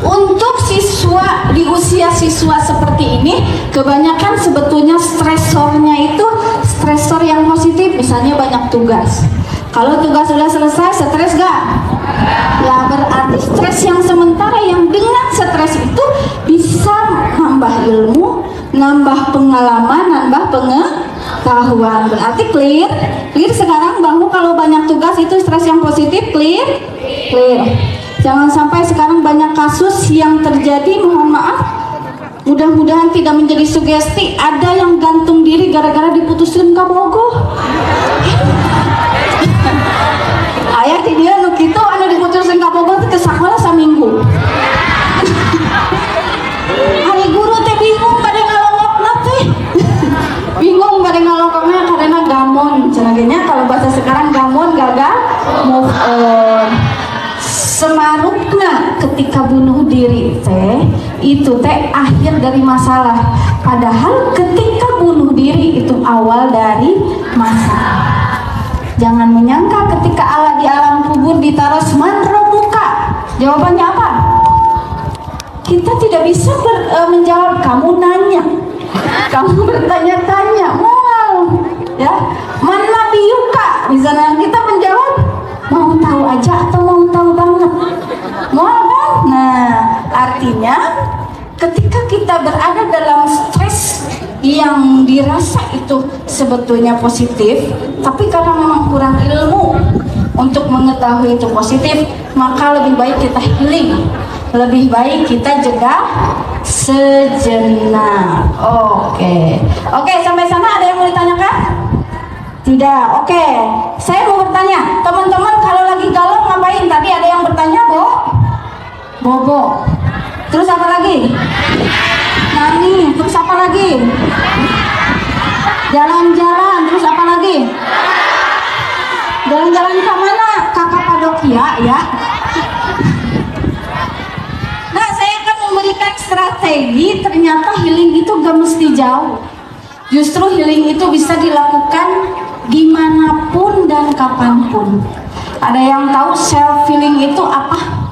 E: untuk siswa di usia siswa seperti ini, kebanyakan sebetulnya stresornya itu stresor yang positif, misalnya banyak tugas. Kalau tugas sudah selesai, stres gak? Ya berarti stres yang sementara yang dengan stres itu bisa nambah ilmu, nambah pengalaman, nambah pengetahuan. Berarti clear sekarang bahwa kalau banyak tugas itu stres yang positif, clear. Jangan sampai sekarang banyak kasus yang terjadi, mohon maaf, mudah-mudahan tidak menjadi sugesti, ada yang gantung diri gara-gara diputusin kabogoh. Ayah di dia nu kitu anu diputusin kabogoh teh sakola saminggu. Hari guru teh bingung pada ngalongokna teh. Bingung pada ngalongokna karena gamon cenah kalau bahasa sekarang gamon gagal move on. Semarupna ketika bunuh diri teh itu teh akhir dari masalah, padahal ketika bunuh diri itu awal dari masalah. Jangan menyangka ketika Allah di alam kubur ditaruh man rabbuka, jawabannya apa? Kita tidak bisa menjawab. Kamu nanya, kamu bertanya-tanya, mual ya, man nabiyuka, misalnya kita menjawab mau tahu aja atau mau tahu banget, mau kan? Nah, artinya ketika kita berada dalam stres yang dirasa itu sebetulnya positif, tapi karena memang kurang ilmu untuk mengetahui itu positif, maka lebih baik kita healing, lebih baik kita jeda sejenak. Oke, sampai sana ada yang mau ditanyakan? Tidak. Oke, saya mau bertanya, teman-teman kalau lagi galau ngapain? Tadi ada yang bertanya, bobo. Terus apa lagi? Nyanyi, terus apa lagi? Jalan-jalan, terus apa lagi? Jalan-jalan ke mana? Ke Kapadokia ya. Nah, saya akan memberikan strategi. Ternyata healing itu gak mesti jauh. Justru healing itu bisa dilakukan dimanapun dan kapanpun. Ada yang tahu self healing itu apa?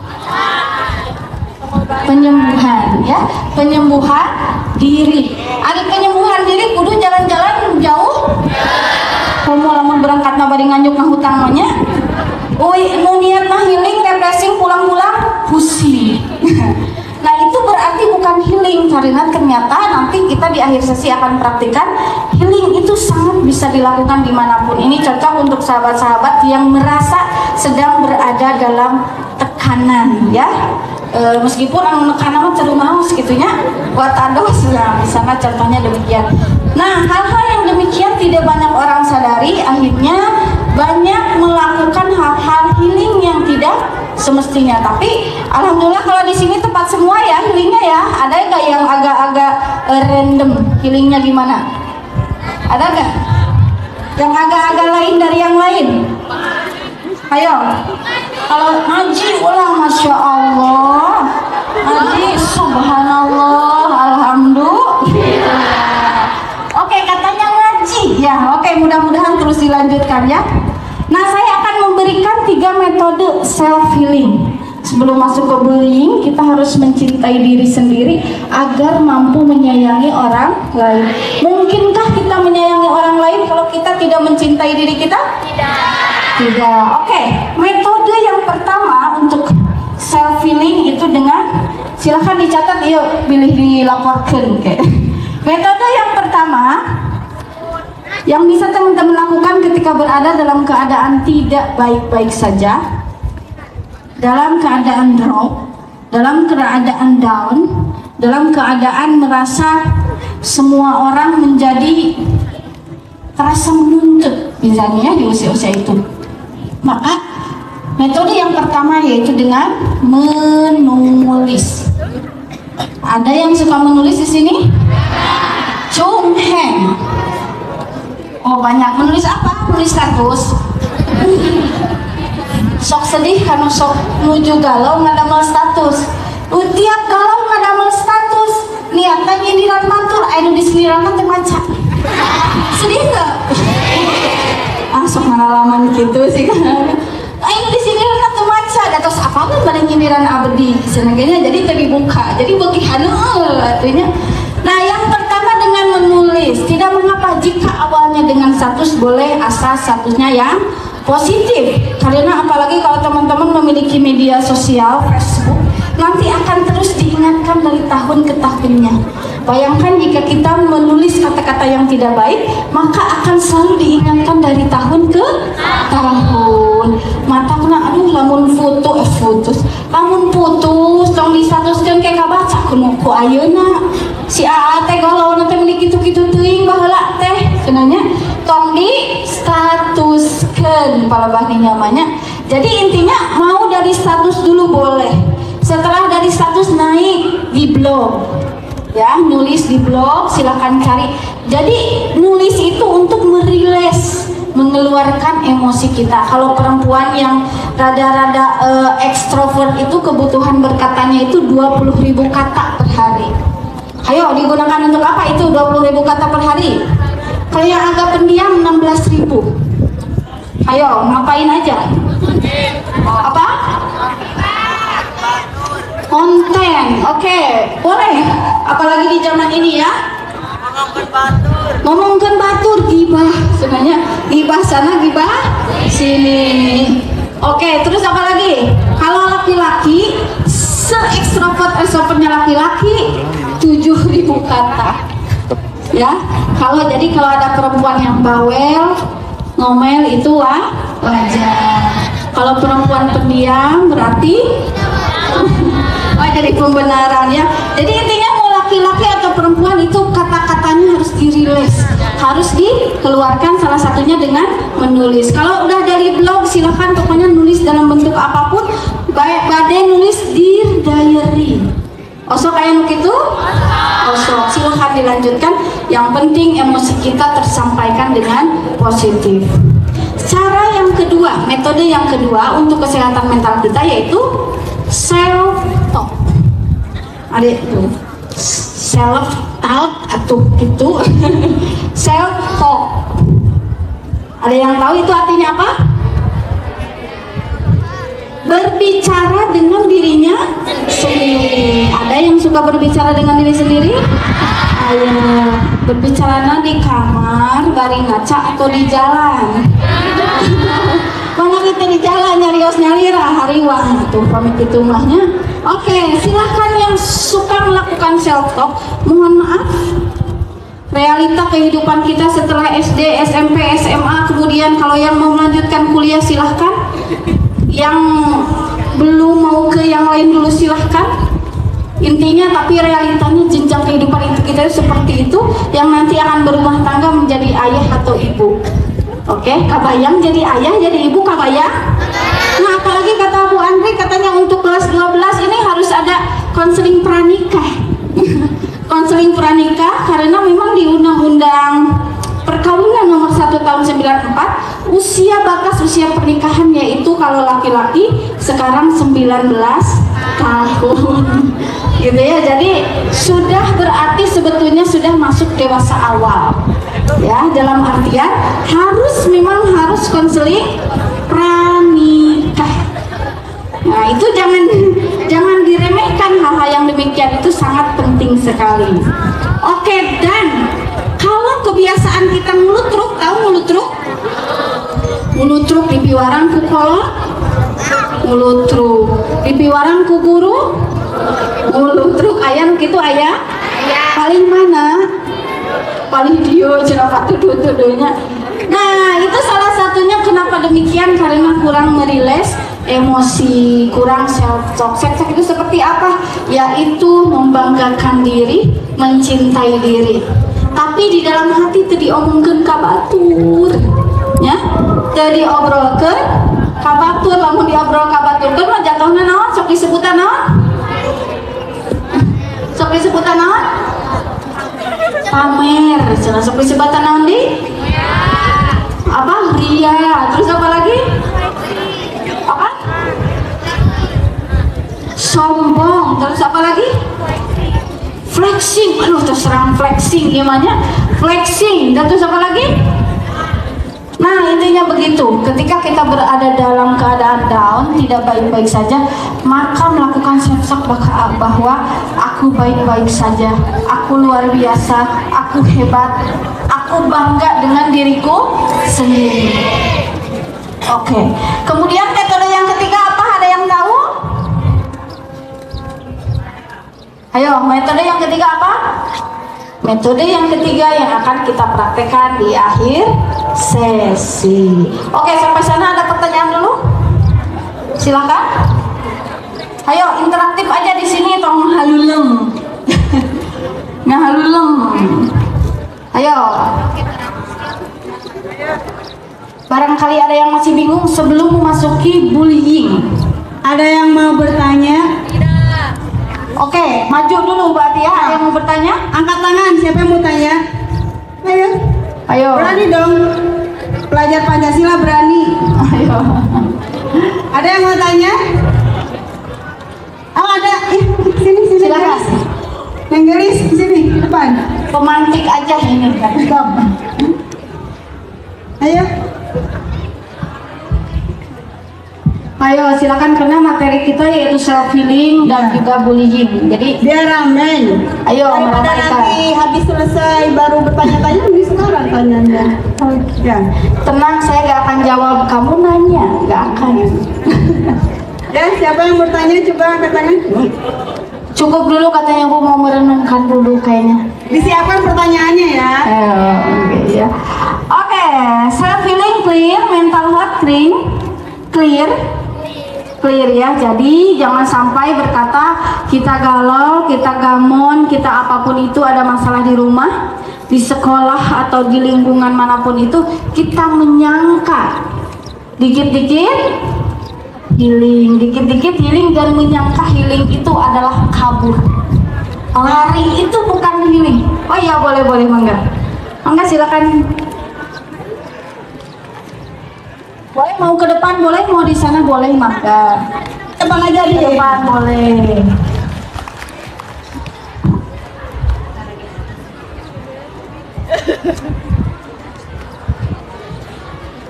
E: Penyembuhan ya, penyembuhan diri. Ada penyembuhan diri kudu jalan-jalan jauh. Kamu lamun berangkat nabari nganjuk na hutang nya. Mau niat mah healing, refreshing, pulang-pulang pusing. Nah itu berarti bukan healing, karena ternyata nanti kita di akhir sesi akan praktikan healing itu sangat bisa dilakukan dimanapun. Ini cocok untuk sahabat-sahabat yang merasa sedang berada dalam tekanan ya. Meskipun anu tekanan mah terus gitunya buat ados lah, misalnya contohnya demikian. Nah hal-hal yang demikian tidak banyak orang sadari, akhirnya banyak melakukan hal-hal healing yang tidak semestinya. Tapi alhamdulillah kalau di sini tepat semua ya healingnya ya. Ada nggak yang agak-agak random healingnya gimana? Ada nggak? Yang agak-agak lain dari yang lain? Ayo. Kalau ngaji ulang Masya Allah, ngaji Subhanallah, Alhamdulillah. Oke, katanya ngaji ya. Oke, mudah-mudahan terus dilanjutkan ya. Nah, saya akan memberikan 3 metode self healing. Sebelum masuk ke bullying, kita harus mencintai diri sendiri agar mampu menyayangi orang lain. Mungkinkah kita menyayangi orang lain kalau kita tidak mencintai diri kita? Tidak. Oke, metode yang pertama untuk self healing itu dengan, silahkan dicatat, yuk pilih dilaporkan. Oke. Metode yang pertama yang bisa teman-teman lakukan ketika berada dalam keadaan tidak baik-baik saja, dalam keadaan drop, dalam keadaan down, dalam keadaan merasa semua orang menjadi terasa menuntut, misalnya di usia-usia itu. Maka metode yang pertama yaitu dengan menulis. Ada yang suka menulis di sini? Chung Heng. Oh banyak. Menulis apa? Menulis status. Sok sedih karena sok nuju galau ngadamel status. Tiap galau ngadamel status. Niatnya nyindiran batur, anu diseliran teh maca. Sedih nggak? Sok pengalaman gitu sih kan. Ayo di sini lah tuh maca, datos apa kan pada nyindiran abdi senengnya jadi terbuka. Jadi bagi haneul artinya. Nah, yang pertama dengan menulis. Tidak mengapa jika awalnya dengan status, boleh asal statusnya yang positif. Karena apalagi kalau teman-teman memiliki media sosial Facebook, nanti akan terus diingatkan dari tahun ke tahunnya. Bayangkan jika kita menulis kata-kata yang tidak baik, maka akan selalu diingatkan dari tahun ke tahun. Mata kena, aduh lamun putus, lamun putus, tong distatuskan kayak kabaca kuno ku ayeuna. Si AA teh galau nanti meuli kitu-kitu teuing baheula teh. Cenanya tong di statuskeun palebah nyamannya. Jadi intinya mau dari status dulu boleh. Setelah dari status naik di blog. Ya, nulis di blog, silakan cari. Jadi nulis itu untuk merilis, mengeluarkan emosi kita. Kalau perempuan yang rada-rada ekstrovert itu kebutuhan berkatanya itu 20.000 kata per hari. Ayo digunakan untuk apa itu 20.000 kata per hari? Kayak agak pendiam 16.000. Ayo ngapain aja? Apa? Konten, oke, boleh. Apalagi di zaman ini ya. Ngomongkan batur, gibah. Sebenarnya gibah sana, gibah sini. Oke, terus apa lagi? Kalau laki-laki, se-extrovertnya laki-laki 7.000 kata. Ya, kalau ada perempuan yang bawel, ngomel itu wajar. Kalau perempuan pendiam berarti jadi pembenaran ya. Jadi intinya mau laki-laki atau perempuan itu kata-katanya harus dirilis, harus dikeluarkan, salah satunya dengan menulis. Kalau udah dari blog silahkan pokoknya nulis dalam bentuk apapun. Badai nulis dear diary. Osok kayak gitu? Osok, silahkan dilanjutkan. Yang penting emosi kita tersampaikan dengan positif. Cara yang kedua, metode yang kedua untuk kesehatan mental kita yaitu self talk. Adik tuh, self talk atau gitu. Self talk. Ada yang tahu itu artinya apa? Berbicara dengan dirinya sendiri. Ada yang suka berbicara dengan diri sendiri? Ayo, berbicara di kamar, bari ngaca atau di jalan? Mana kita di jalan nyarios nyalira hariwang tuh pamit itu mahnya. Oke, silahkan yang suka melakukan self talk. Mohon maaf, realita kehidupan kita setelah SD, SMP, SMA, kemudian kalau yang mau melanjutkan kuliah silahkan. Yang belum mau ke yang lain dulu silahkan. Intinya tapi realitanya jenjang kehidupan itu kita seperti itu, yang nanti akan berumah tangga menjadi ayah atau ibu. Oke, kabayang jadi ayah jadi ibu kabayang. Nah apalagi kata Bu Andri katanya untuk kelas 12 ini harus ada konseling pranikah. Konseling pranikah karena memang di undang-undang perkawinan nomor 1 tahun 94 batas usia pernikahan yaitu kalau laki-laki sekarang 19 tahun gitu ya. Jadi sudah berarti sebetulnya sudah masuk dewasa awal ya, dalam artian memang harus konseling pranikah. Nah itu jangan diremehkan, hal-hal yang demikian itu sangat penting sekali. Oke, dan kalau kebiasaan kita ngulutruk, tahu ngulutruk? Ngulutruk di piwarang ku kolot, ngulutruk di piwarang ku guru, ngulutruk ayam gitu ayah. Paling mana? Paling dio cenah tuduh-tuduhnya. Nah itu salah satunya kenapa demikian, karena kurang merilis emosi, kurang self talk. Self talk itu seperti apa? Yaitu membanggakan diri, mencintai diri. Tapi di dalam hati itu diomongkan kabatur, ya, tadi obrolkan kabatur, lamun diobrol kabatur kan mah jatuhnya naon, sok disebutan naon, sok disebutan naon, pamer, sok disebutan naon di, apa, ria, terus apa lagi, apa, sombong, terus apa lagi? Flexing, aduh terserang flexing gimana? Flexing, dan terus apa lagi? Nah intinya begitu. Ketika kita berada dalam keadaan down, tidak baik-baik saja, maka melakukan self-talk bahwa aku baik-baik saja, aku luar biasa, aku hebat, aku bangga dengan diriku sendiri. Oke. Kemudian metode yang ketiga apa? Ada yang tahu? Ayo, metode yang ketiga apa? Metode yang ketiga yang akan kita praktekkan di akhir sesi. Oke, sampai sana ada pertanyaan dulu? Silakan. Ayo, interaktif aja di sini, tong haluleng. Ngahaluleng. Ayo. Barangkali ada yang masih bingung sebelum memasuki bullying.
B: Ada yang mau bertanya?
E: Oke, maju dulu Mbak Tia. Ada yang mau bertanya?
B: Angkat tangan, siapa yang mau tanya? Ayo.
E: Ayo.
B: Berani dong. Pelajar Pancasila berani.
E: Ayo.
B: Ada yang mau tanya? Oh ada. Sini.
E: Silakan.
B: Yang gelis sini depan.
E: Pemantik aja ini.
B: Ayo.
E: Ayo silakan, karena materi kita yaitu self healing dan juga bullying. Jadi
B: Biar ramen.
E: ayo
B: Daripada
E: mereka.
B: nanti habis selesai baru bertanya-tanya, ini sekarang tanyanya. Ya.
E: Tenang, saya gak akan jawab. Kamu nanya, gak akan.
B: Ya, siapa yang bertanya coba angkat tangan.
E: Cukup dulu katanya, Bu mau merenungkan dulu kayaknya.
B: Disiapkan pertanyaannya ya.
E: Oke ya. Oke, self healing clear, mental health clear ya. Jadi jangan sampai berkata kita galau, kita gamon, kita apapun itu, ada masalah di rumah, di sekolah atau di lingkungan manapun itu, kita menyangka dikit-dikit healing dan menyangka healing itu adalah kabur. Lari itu bukan gini. Oh iya, boleh Mangga. Mangga silakan. Boleh mau ke depan, boleh mau di sana, boleh Mangga.
B: Depan aja
E: Ke
B: deh.
E: depan boleh.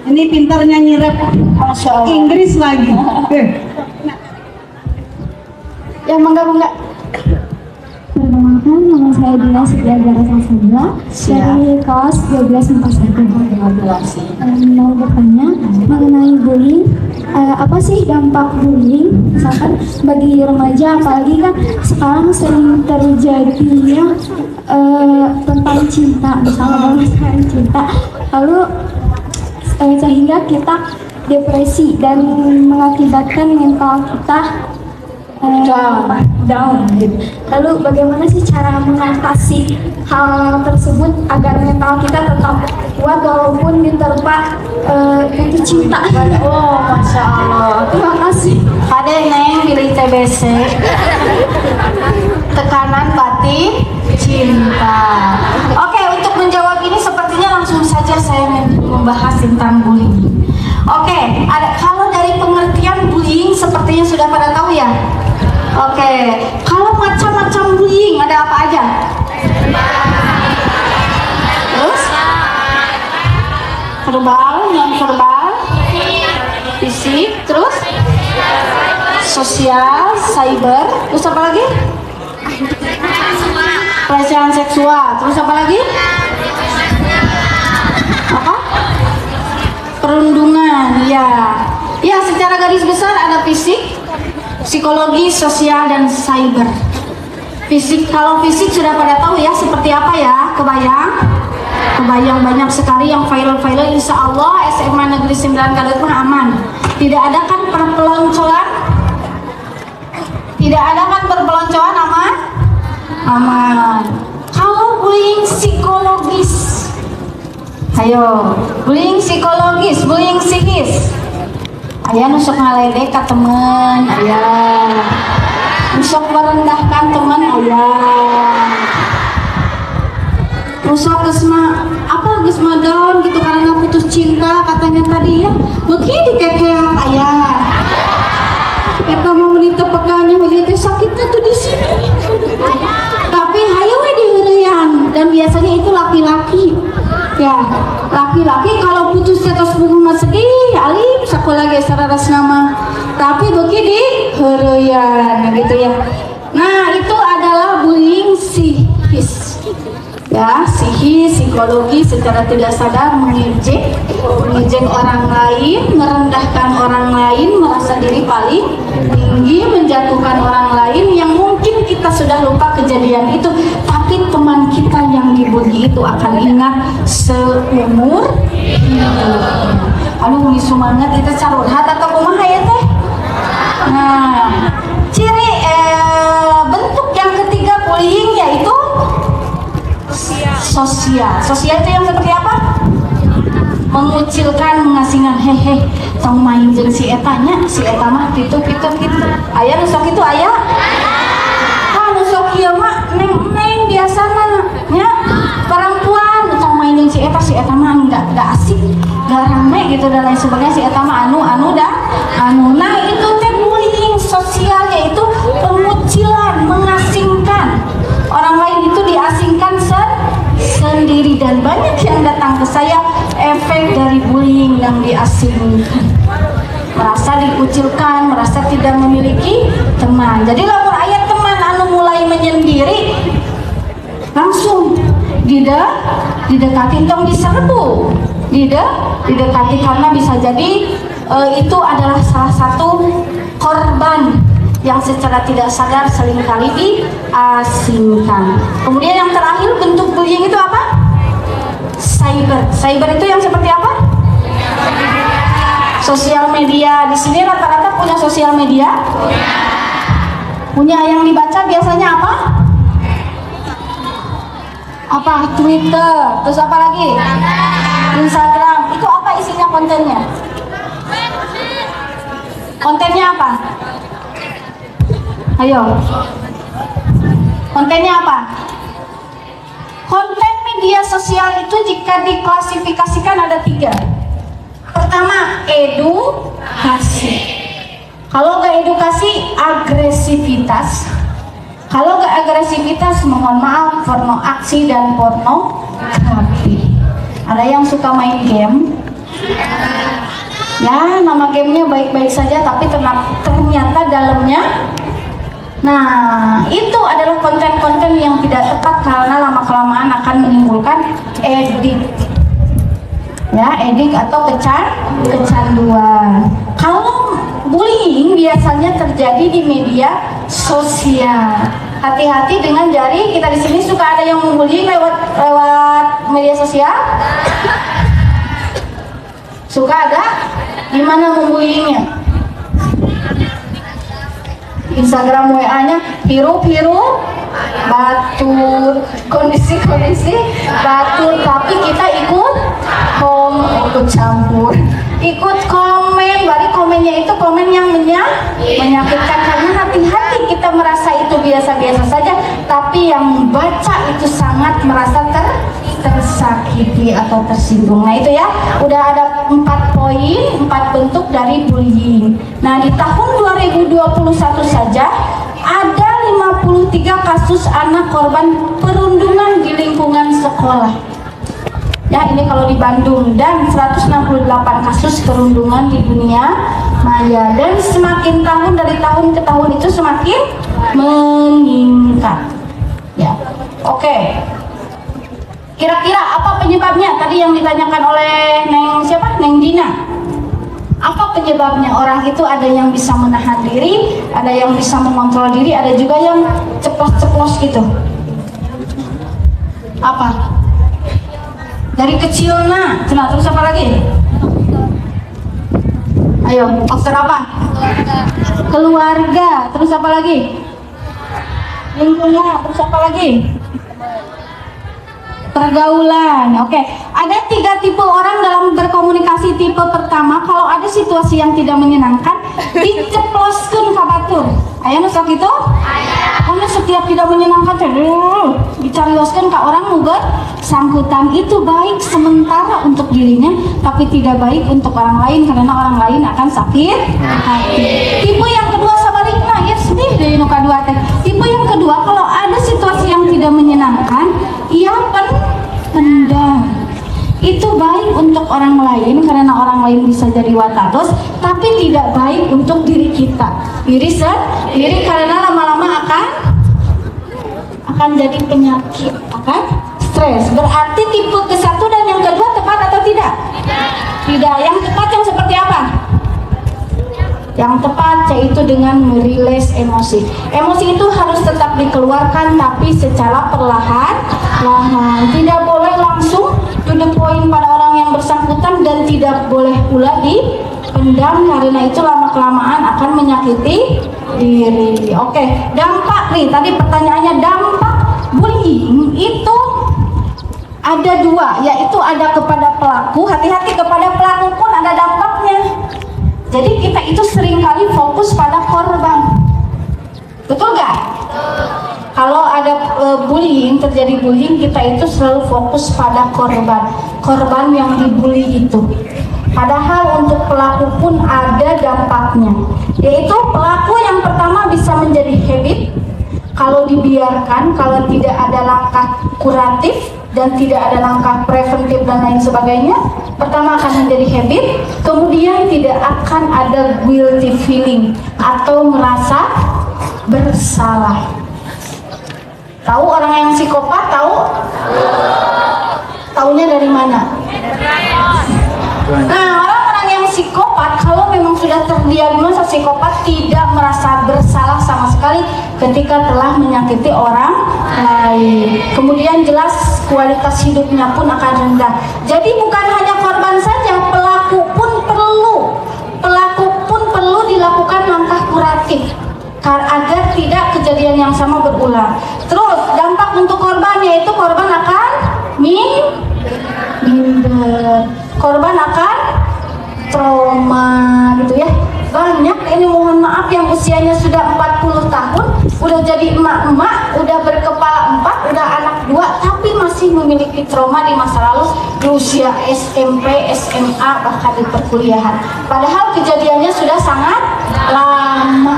B: Ini pintar nyanyi rap
E: Masya Allah.
B: Inggris lagi.
E: Ya Mangga.
F: Perkenalkan, nama saya Dina Setiagara Sasabila dari kelas 12 MIPA 1. Mau bertanya mengenai bullying, apa sih dampak bullying misalkan bagi remaja, apalagi kan sekarang sering terjadi ya tentang cinta, misalnya tentang cinta, lalu sehingga kita depresi dan mengakibatkan mental kita down gitu. Lalu bagaimana sih cara mengatasi hal tersebut agar mental kita tetap kuat walaupun diterpa itu cinta?
E: Oh, Masya Allah.
F: Terima kasih.
E: Ada Neng pilih TBC. Tekanan batin cinta. Oke, untuk menjawab ini sepertinya langsung saja saya membahas tentang bullying. Oke, kalau dari pengertian bullying sepertinya sudah pada tahu ya. Oke, kalau macam-macam bullying ada apa aja? Terus? Verbal, non verbal, fisik, terus? Sosial, cyber, terus apa lagi? Pelecehan seksual, terus apa lagi? Apa? Perundungan, ya. Ya, secara garis besar ada fisik, psikologi, sosial, dan cyber. Fisik, kalau fisik sudah pada tahu ya seperti apa ya, kebayang banyak sekali yang viral-viral. Insya Allah SMA Negeri 9 Garut mah aman. Tidak ada kan perpeloncoan? Tidak ada kan perpeloncoan, aman? Aman. Kalau bullying psikologis, ayo, bullying psikologis, bullying psikis. Ayah nusuk ngaledek ke temen, ayah nusuk merendahkan teman, ayah nusuk gesma down gitu karena putus cinta katanya tadi ya, begini kekeak ayah. Kita mau menita pegannya begitu sakitnya tuh di sini. Tapi hayo we diheureuyang, dan biasanya itu laki-laki. Ya, laki-laki kalau putus terus bunga sedih, alim sekolah ge sararas nama. Tapi begini heureuyang gitu ya. Nah, itu adalah bullying psikis. Ya, psikis, psikologi secara tidak sadar mengejek orang lain, merendahkan orang lain, merasa diri paling tinggi, menjatuhkan orang lain yang mungkin kita sudah lupa kejadian itu, tapi teman kita yang dibully itu akan ingat seumur hidup. Aduh, ini semangat kita carurhat atau kumaha ya teh? Nah, ciri bentuk yang ketiga bullying yaitu sosial. Sosial itu yang seperti apa? Mengucilkan, mengasingkan, hehe, tong main jeung si etanya, si eta mah gitu. Aya nusok itu aya. Nusok ieu mah neng biasana nya perempuan tong main jeung si eta mah enggak asik, enggak rame gitu dan lain sebagainya. Si eta mah anu dah. Nah, itu teh bullying sosial, yaitu pengucilan, mengasingkan. Orang lain itu diasingkan sendiri, dan banyak yang datang ke saya efek dari bullying yang diasingkan, merasa dikucilkan, merasa tidak memiliki teman. Jadi lamun aya teman anu mulai menyendiri, langsung didekati, tong diserbu, didekati karena bisa jadi itu adalah salah satu korban yang secara tidak sadar seringkali diasingkan. Kemudian yang terakhir bentuk bullying itu apa? Cyber itu yang seperti apa? Sosial media. Di sini rata-rata punya sosial media? Punya. Yang dibaca biasanya apa? Apa? Twitter. Terus apa lagi? Instagram. Itu apa isinya kontennya? Kontennya apa? Ayo. Kontennya apa? Konten media sosial itu jika diklasifikasikan ada 3. Pertama, edukasi. Kalau nggak edukasi, agresivitas. Kalau nggak agresivitas, mohon maaf, porno aksi dan pornografi. Ada yang suka main game? Ya, nama gamenya baik-baik saja, tapi ternyata dalamnya. Nah, itu adalah konten-konten yang tidak tepat karena lama-kelamaan akan menimbulkan edik. Ya, edik atau kecanduan. Kalau bullying biasanya terjadi di media sosial. Hati-hati dengan jari. Kita di sini suka ada yang membullying lewat media sosial. Suka ada? Gimana membullyingnya? Instagram WA-nya biru-biru, batur, kondisi-kondisi batur, tapi kita ikut campur, ikut komen. Berarti komennya itu komen yang menyakitkan, karena hati-hati kita merasa itu biasa-biasa saja, tapi yang baca itu sangat merasa tersakiti atau tersinggung. Nah itu ya, udah ada 4 poin, 4 bentuk dari bullying. Nah di tahun 2021 saja ada 53 kasus anak korban perundungan di lingkungan sekolah. Ya, ini kalau di Bandung, dan 168 kasus perundungan di dunia maya, dan semakin tahun dari tahun ke tahun itu semakin meningkat. Ya, oke. Kira-kira apa penyebabnya? Tadi yang ditanyakan oleh Neng Dina. Apa penyebabnya? Orang itu ada yang bisa menahan diri, ada yang bisa mengontrol diri, ada juga yang ceplos-ceplos gitu. Apa? Dari kecil terus apa lagi? Ayo, faktor apa? Keluarga, terus apa lagi? Lingkungan, terus apa lagi? Pergaulan. Oke. Ada 3 tipe orang dalam berkomunikasi. Tipe pertama, kalau ada situasi yang tidak menyenangkan, diceploskeun ka batur. Aya nu sok kitu? Karena setiap tidak menyenangkan dicarioskeun ka orang nu bersangkutan. Itu baik sementara untuk dirinya, tapi tidak baik untuk orang lain, karena orang lain akan sakit hati. Tipe yang kedua sabalikna, ya sedih deui nu kadua teh. Tipe yang kedua, kalau ada situasi yang tidak menyenangkan, ia pendam. Itu baik untuk orang lain karena orang lain bisa jadi watatos, tapi tidak baik untuk diri kita. Diri karena lama-lama akan jadi penyakit, akan stres. Berarti tipe ke-1 dan yang kedua tepat atau tidak? Tidak. Yang tepat yang seperti apa? Yang tepat yaitu dengan merilis emosi. Emosi itu harus tetap dikeluarkan, tapi secara perlahan-lahan. Tidak boleh langsung to the point pada orang yang bersangkutan, dan tidak boleh pula dipendam, karena itu lama-kelamaan akan menyakiti diri. Oke, dampak nih. Tadi pertanyaannya, dampak bullying itu ada 2, yaitu ada kepada pelaku. Hati-hati, kepada pelaku pun ada dampaknya. Jadi kita itu seringkali fokus pada korban. Betul gak? Kalau ada bullying, terjadi bullying, kita itu selalu fokus pada korban yang dibully itu. Padahal untuk pelaku pun ada dampaknya, yaitu pelaku yang pertama bisa menjadi habit. Kalau dibiarkan, kalau tidak ada langkah kuratif dan tidak ada langkah preventif dan lain sebagainya, pertama akan menjadi habit, kemudian tidak akan ada guilty feeling atau merasa bersalah. Tahu orang yang psikopat? Taunya dari mana? Nah, orang-orang yang psikopat, kalau memang sudah terdiagnosa psikopat, tidak merasa bersalah sama sekali ketika telah menyakiti orang lain. Kemudian jelas kualitas hidupnya pun akan rendah. Jadi bukan hanya korban saja, pelaku pun perlu dilakukan langkah kuratif agar tidak kejadian yang sama berulang. Terus dampak untuk korban, yaitu korban akan minder, korban akan trauma gitu ya. Banyak ini, mohon maaf, yang usianya sudah 40 tahun udah jadi emak-emak, udah berkepala 4, udah anak 2, tapi masih memiliki trauma di masa lalu di usia SMP, SMA, bahkan di perkuliahan. Padahal kejadiannya sudah sangat lama.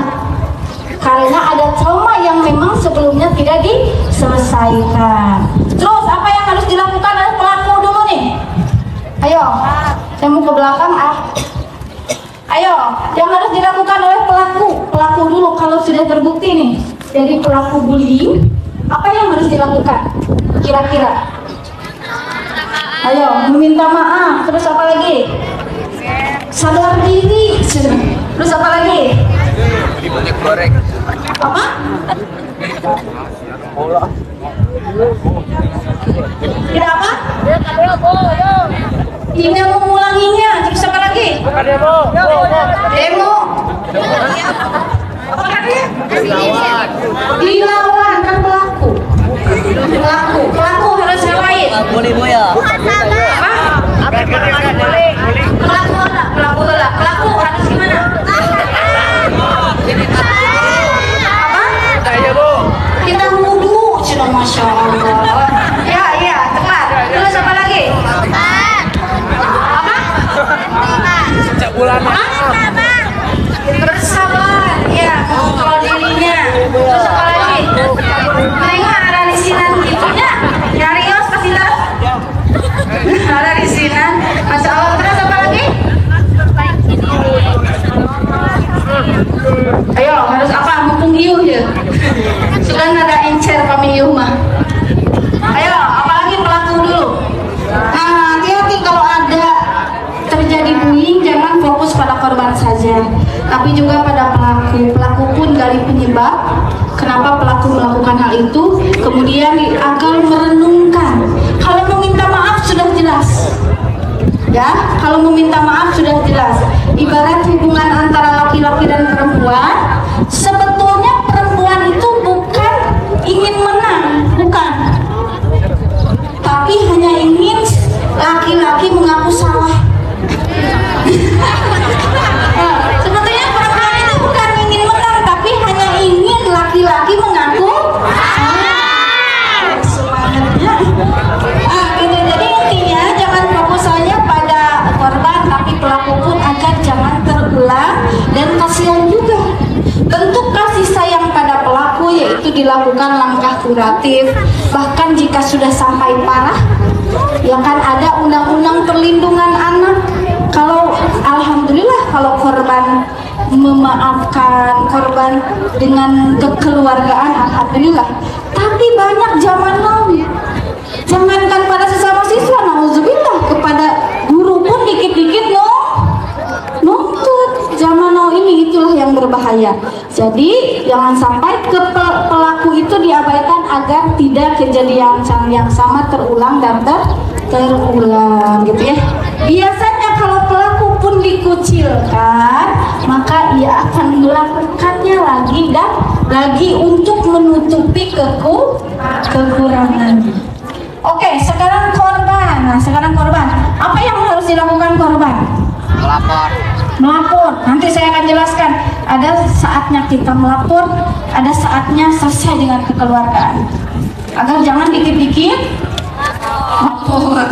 E: Karena ada trauma yang memang sebelumnya tidak diselesaikan. Terus apa yang harus dilakukan oleh pelaku dulu nih? Ayo, saya mau ke belakang Ayo, yang harus dilakukan oleh pelaku dulu kalau sudah terbukti nih. Jadi pelaku bullying, apa yang harus dilakukan? Kira-kira? Ayo, meminta maaf. Terus apa lagi? Sadar diri. Terus apa lagi? Apa? Tidak apa? Tidak mengulanginya. Terus apa lagi? Demo. Apa lagi? Dilawan kan pelaku. Pelaku harus ngapain? Pelaku harus gimana? Kita wudu, sudah masya Allah. Ya, tepat. Terus apa lagi? Apa? Bersabar, ya, mengontrol dirinya. Terus apa lagi? Nengok ada di sini gitunya. Nyarios pasti tahu. Ada di sini. Masya Allah. Terus apa lagi? Ayo, harus apa? Mumpung iuh ya. Sudah ada encer kami iuh mah. Ayo, apalagi pelaku dulu. Nah, hati-hati kalau ada terjadi bullying, jangan fokus pada korban saja, tapi juga pada pelaku. Pelaku pun gali penyebab kenapa pelaku melakukan hal itu, kemudian agar merenungkan. Kalau meminta maaf sudah jelas. Ya, kalau meminta maaf sudah jelas. Ibarat hubungan antara laki-laki dan perempuan, sebetulnya perempuan itu bukan ingin menang, bukan. Tapi hanya ingin laki-laki mengaku salah. Sebetulnya perempuan itu bukan ingin menang, tapi hanya ingin laki-laki mengaku salah. Semangatnya. Gitu. Jadi intinya jangan fokus saja pada korban, tapi pelaku pun agar jangan terulang, dan kasihan juga. Bentuk kasih sayang pada pelaku yaitu dilakukan langkah kuratif, bahkan jika sudah sampai parah, ya kan ada undang-undang perlindungan anak. Kalau alhamdulillah kalau korban memaafkan korban dengan kekeluargaan, alhamdulillah. Tapi banyak zaman now, jangankan pada sesama siswa, nauzubillah, kepada guru pun dikit-dikit nuntut. Zaman now ini itulah yang berbahaya. Jadi jangan sampai pelaku itu diabaikan agar tidak kejadian yang sama terulang dan terulang gitu ya. Biasanya kalau pelaku pun dikucilkan, maka ia akan melakukannya lagi dan lagi untuk menutupi kekurangan. Oke, sekarang korban. Nah, sekarang korban. Apa yang harus dilakukan korban? Melapor. Nanti saya akan jelaskan. Ada saatnya kita melapor, ada saatnya selesai dengan kekeluargaan. Agar jangan dikit-dikit lapor.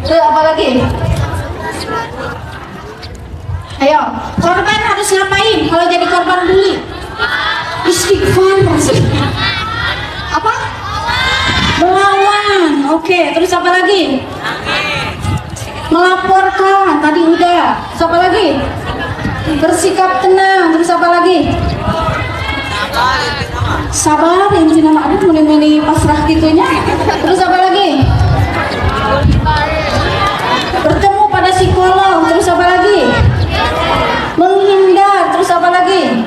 E: Terus apa lagi? Ayo, korban harus ngapain kalau jadi korban bully? Istighfar. Apa? Melawan. Oke, terus apa lagi? Melaporkan. Tadi udah. Terus apa lagi? Bersikap tenang. Terus apa lagi? Sabar. Yang cina ma'adut meni-meni pasrah gitunya. Terus apa lagi? Bertemu pada psikolog. Terus apa lagi? Menghindar. Terus apa lagi?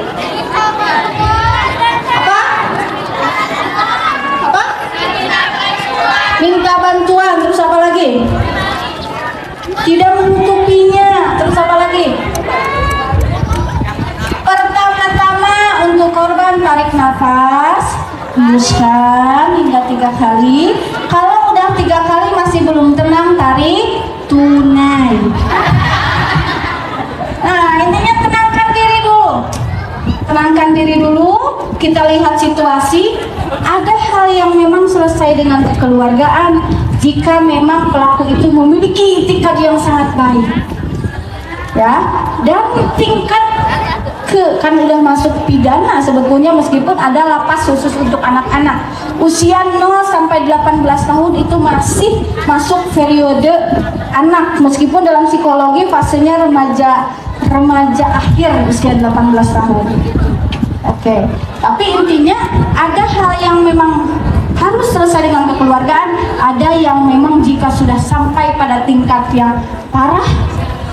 E: Apa? Apa? Minta bantuan. Terus apa lagi? Tidak menutupinya. Terus apa lagi? Pertama-tama untuk korban tarik nafas, hembuskan hingga 3 kali. Kalau udah 3 kali masih belum tenang, tarik tunai. Nah, intinya tenangkan diri dulu. Tenangkan diri dulu. kita lihat situasi, ada hal yang memang selesai dengan kekeluargaan jika memang pelaku itu memiliki itikat yang sangat baik, ya, dan tingkat kan udah masuk pidana sebetulnya, meskipun ada lapas khusus untuk anak-anak usia 0 sampai 18 tahun itu masih masuk periode anak, meskipun dalam psikologi fasenya remaja akhir usia 18 tahun. Oke, tapi intinya ada hal yang memang harus selesai dengan kekeluargaan, ada yang memang jika sudah sampai pada tingkat yang parah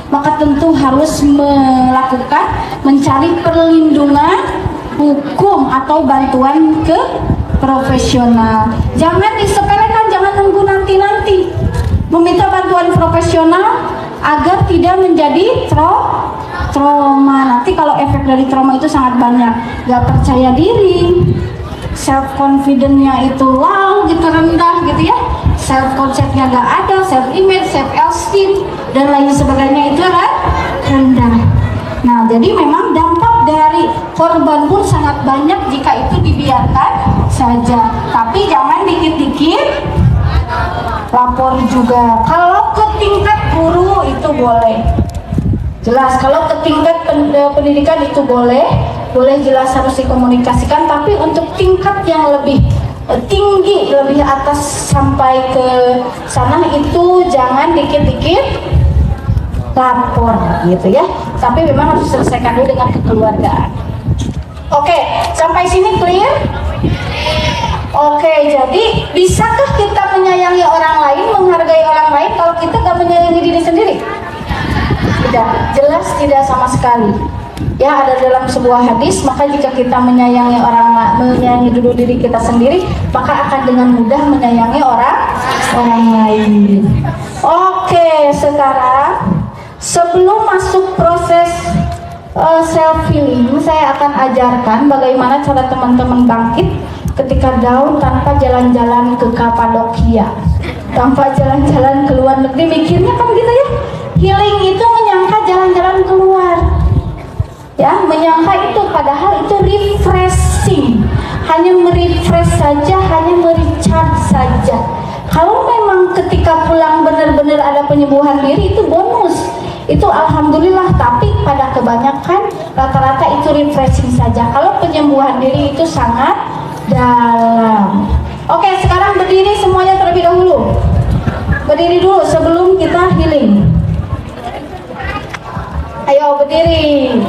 E: maka tentu harus mencari perlindungan hukum atau bantuan ke profesional. Jangan disepelekan, jangan nunggu nanti-nanti. Meminta bantuan profesional agar tidak menjadi trauma. Nanti kalau efek dari trauma itu sangat banyak. Gak percaya diri, self confidence-nya itu low gitu, rendah gitu ya. Self concept-nya gak ada, self image, self esteem dan lain sebagainya itu rendah. Nah, jadi memang dampak dari korban pun sangat banyak jika itu dibiarkan saja. Tapi jangan dikit-dikit lapor juga. Kalau ke tingkat guru itu boleh, jelas. Kalau ke tingkat pendidikan itu boleh jelas harus dikomunikasikan. Tapi untuk tingkat yang lebih tinggi, lebih atas sampai ke sana itu jangan dikit-dikit lapor gitu ya. Tapi memang harus selesaikan dulu dengan kekeluargaan. Oke, sampai sini clear? Oke, jadi bisakah kita menyayangi orang lain, menghargai orang lain kalau kita gak menyayangi diri sendiri? Tidak, jelas tidak sama sekali. Ya, ada dalam sebuah hadis, maka jika kita menyayangi menyayangi dulu diri kita sendiri, maka akan dengan mudah menyayangi orang lain. Oke, sekarang sebelum masuk proses self healing, saya akan ajarkan bagaimana cara teman-teman bangkit ketika down tanpa jalan-jalan ke Kapadokia, tanpa jalan-jalan ke luar negeri. Mikirnya kan gitu ya, healing itu menyangka jalan-jalan keluar, ya, menyangka itu, padahal itu refreshing, hanya merefresh saja, hanya merecharge saja. Kalau memang ketika pulang benar-benar ada penyembuhan diri, itu bonus, itu alhamdulillah. Tapi pada kebanyakan rata-rata itu refreshing saja. Kalau penyembuhan diri itu sangat dalam. Oke, sekarang berdiri semuanya terlebih dahulu. Berdiri dulu sebelum kita healing. Ayo berdiri.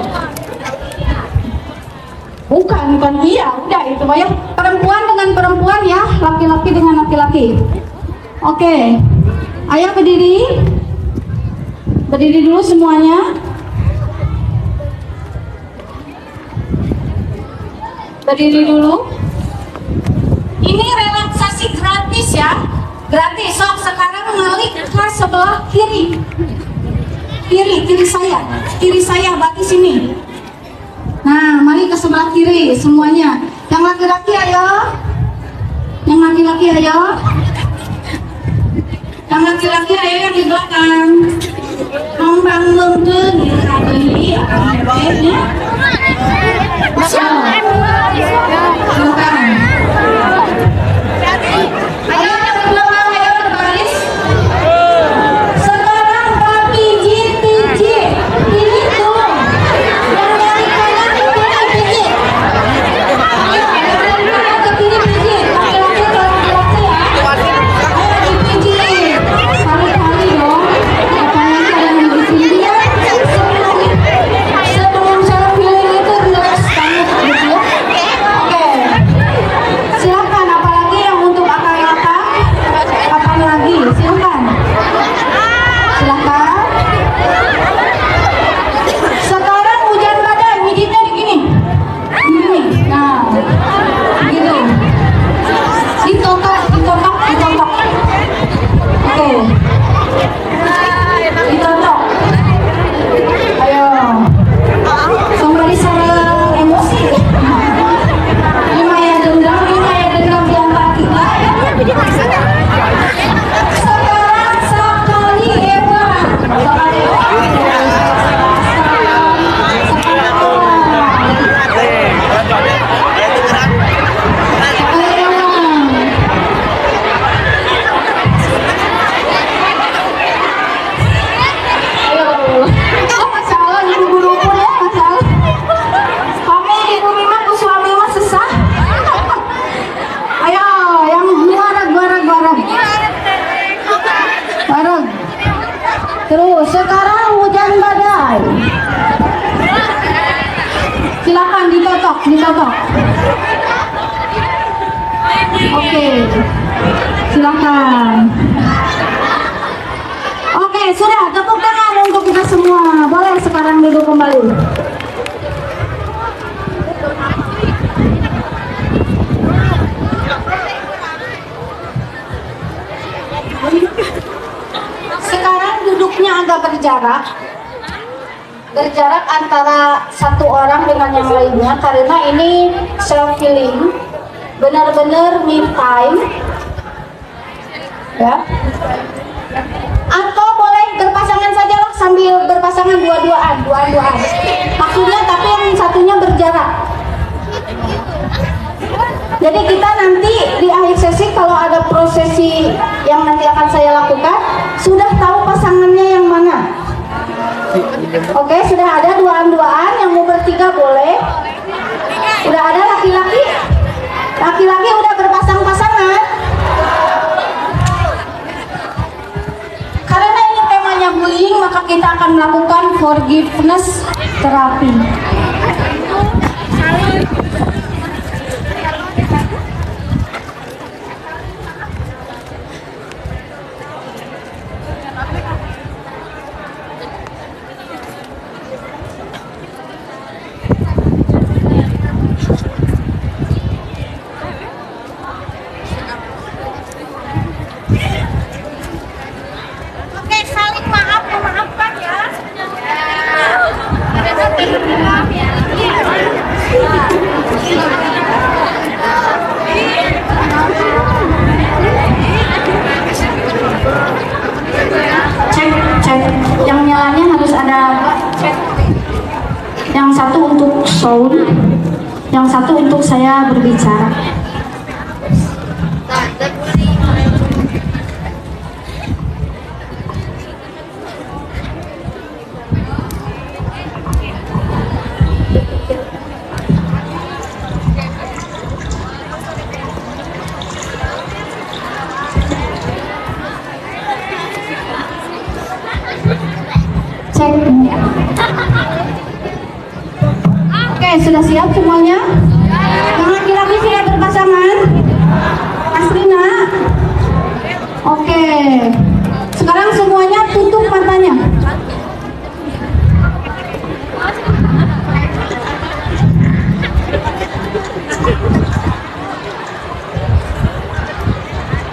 E: Bukan iya, udah itu ya. Perempuan dengan perempuan ya, laki-laki dengan laki-laki. Oke, ayo berdiri. Berdiri dulu semuanya. Berdiri dulu. Ini relaksasi gratis ya, gratis. Sok sekarang ngalik ke sebelah kiri. Kiri saya, berarti sini. Nah, mari ke sebelah kiri semuanya. Yang laki-laki ayo. Yang laki-laki ayo. Yang laki-laki ayo yang di belakang. Membangun diri ya. Ayo yang di belakang, ayo berbaris. Sekarang papi pijit. Ini tuh. Yang dari kanan itu pijit. Ayo, dari kanan ke kiri pijit. Laki-laki ke laki-laki ya. Ayo dipijit. Kali-kali dong. Supaya sekarang hujan badai. Silakan ditotok. Oke, silakan. Oke, sudah, tepuk tangan untuk kita semua. Boleh sekarang duduk kembali. Sekarang duduknya agak berjarak antara satu orang dengan yang lainnya karena ini self healing, benar-benar me time, ya. Atau boleh berpasangan saja lah, sambil berpasangan dua-duaan. Maksudnya tapi yang satunya berjarak. Jadi kita nanti di akhir sesi kalau ada prosesi yang nanti akan saya lakukan, sudah tahu pasangannya yang mana. Oke, sudah ada duaan-duaan, yang mau bertiga boleh. Udah ada laki-laki udah berpasang-pasangan. Karena ini temanya bullying, maka kita akan melakukan forgiveness terapi. Cek, yang nyalanya harus ada yang satu untuk sound, yang satu untuk saya berbicara. Cek. Oke, sudah siap semuanya? Yang laki-laki sudah berpasangan? Asrina? Oke. Sekarang semuanya tutup matanya.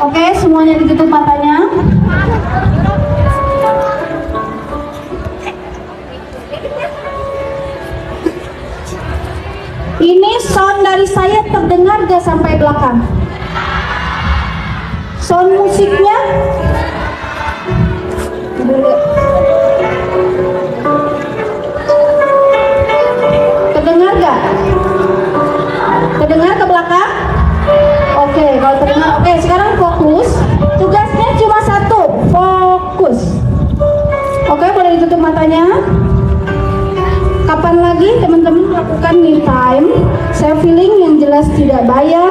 E: Oke, semuanya ditutup matanya. Ini sound dari saya terdengar gak sampai belakang? Sound musiknya? Terdengar gak? Terdengar ke belakang? Oke, kalau terdengar. Oke, sekarang fokus. Tugasnya cuma satu, fokus. Oke, boleh ditutup matanya. Kapan lagi teman-teman melakukan me time, self healing yang jelas tidak bayar,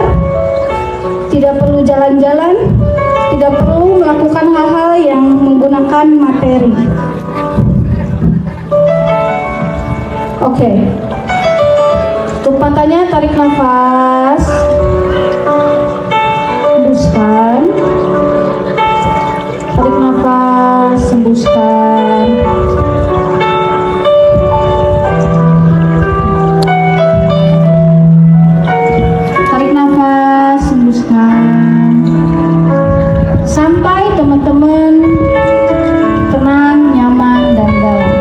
E: tidak perlu jalan-jalan, tidak perlu melakukan hal-hal yang menggunakan materi. Oke. Tutup matanya, tarik nafas, hembuskan, tarik nafas, hembuskan. Sampai teman-teman tenang, nyaman, dan dalam.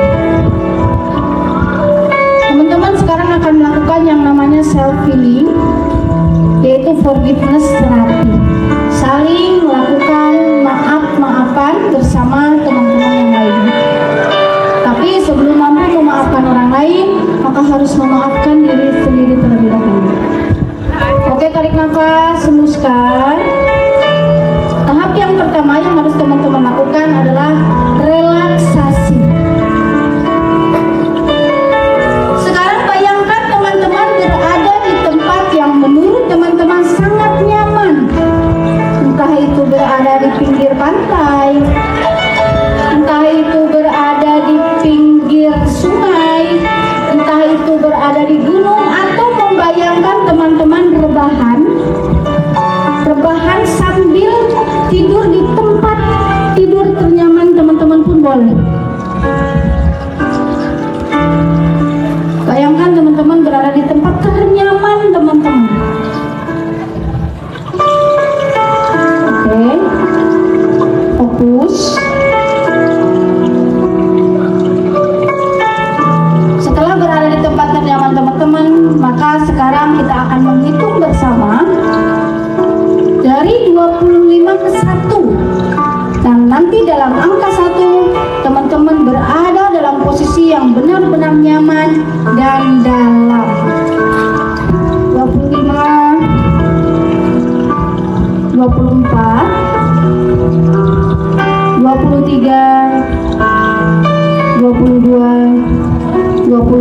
E: Teman-teman sekarang akan melakukan yang namanya self healing, yaitu forgiveness therapy. Saling melakukan maaf-maafan bersama teman-teman yang lain. Tapi sebelum mampu memaafkan orang lain, maka harus memaafkan diri sendiri terlebih dahulu. Oke, tarik nafas, hembuskan. Tahap yang pertama yang harus teman-teman lakukan adalah relaksasi. Sekarang bayangkan teman-teman berada di tempat yang menurut teman-teman sangat nyaman. Entah itu berada di pinggir pantai, entah itu berada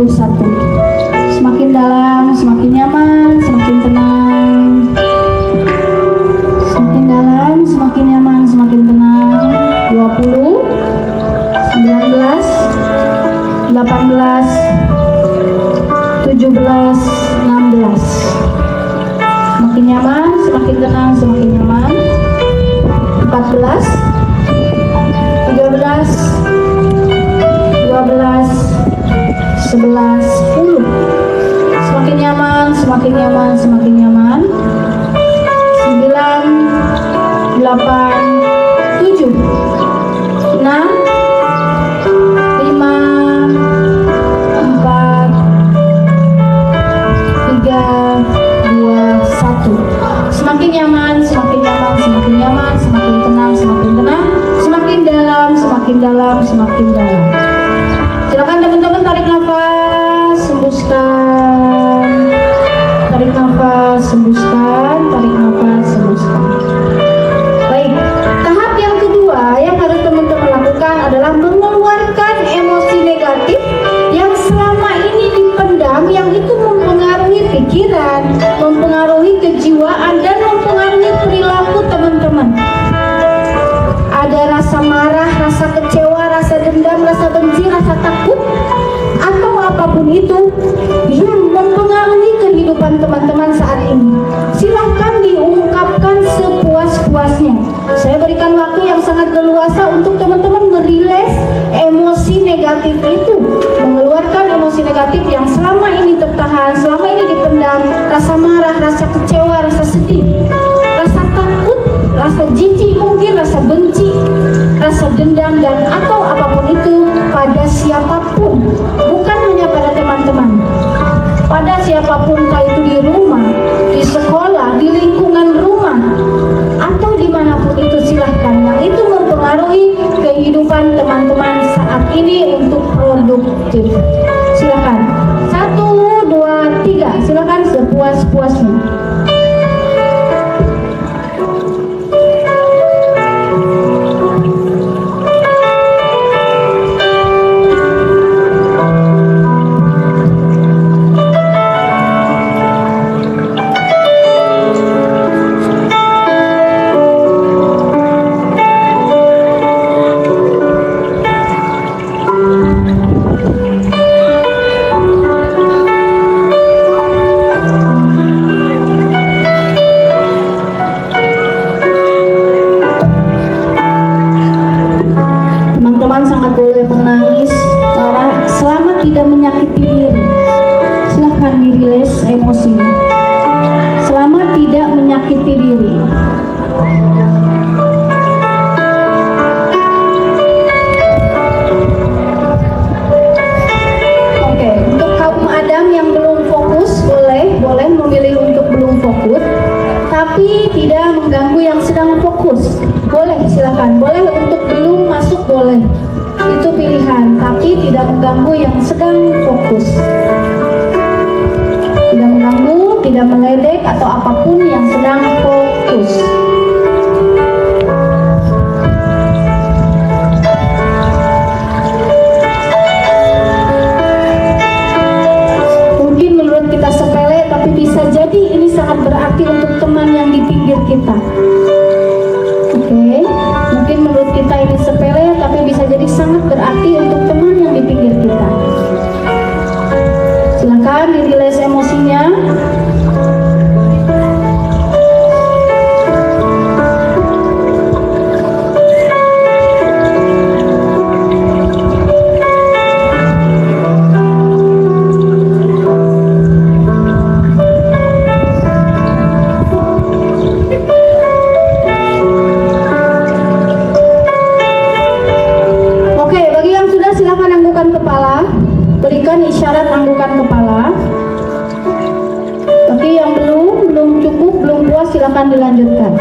E: 21. Semakin dalam, semakin nyaman, semakin tenang. Semakin dalam, semakin nyaman, semakin tenang. 20, 19, 18, 17, 16. Semakin nyaman, semakin tenang, semakin nyaman. 14, 13, 12, 11, 10. Semakin nyaman, semakin nyaman, semakin nyaman. 9, 8, 7, 6, 5, 4, 3, 2, 1. Semakin nyaman, semakin nyaman, semakin nyaman, semakin tenang, semakin tenang, semakin dalam, semakin dalam, semakin dalam. Silakan teman-teman tarik nafas, hembuskan. Tarik nafas, hembuskan, tarik nafas, hembuskan. Baik, tahap yang kedua yang harus teman-teman lakukan adalah mengeluarkan emosi negatif yang selama ini dipendam, yang itu mempengaruhi pikiran, mempengaruhi kejiwaan, dan mempengaruhi perilaku teman-teman. Ada rasa marah, rasa kecewa, rasa dendam, rasa benci, rasa takut, atau apapun itu yang mempengaruhi kehidupan teman-teman saat ini. Silahkan diungkapkan sepuas-puasnya. Saya berikan waktu yang sangat leluasa untuk teman-teman merilis emosi negatif itu, mengeluarkan emosi negatif yang selama ini tertahan, selama ini dipendam. Rasa marah, rasa kecewa, rasa sedih, rasa takut, rasa jijik, mungkin rasa benci, rasa dendam, dan atau apapun itu pada siapapun, bukan hanya pada teman-teman, pada siapapun, entah itu di rumah, di sekolah, di lingkungan rumah, atau dimanapun itu. Silahkan, yang itu mempengaruhi kehidupan teman-teman saat ini untuk produktif. Silahkan, 1, 2, 3, silahkan sepuas-puasnya. Tidak meledek atau apapun yang sedang fokus. Mungkin menurut kita sepele, tapi bisa jadi ini sangat berarti untuk teman yang di pinggir kita. Oke, mungkin menurut kita ini sepele, tapi bisa jadi sangat berarti untuk teman yang di pinggir kita. Silakan dirilis emosinya. Berikan isyarat anggukan kepala. Bagi yang belum cukup, belum puas, silakan dilanjutkan.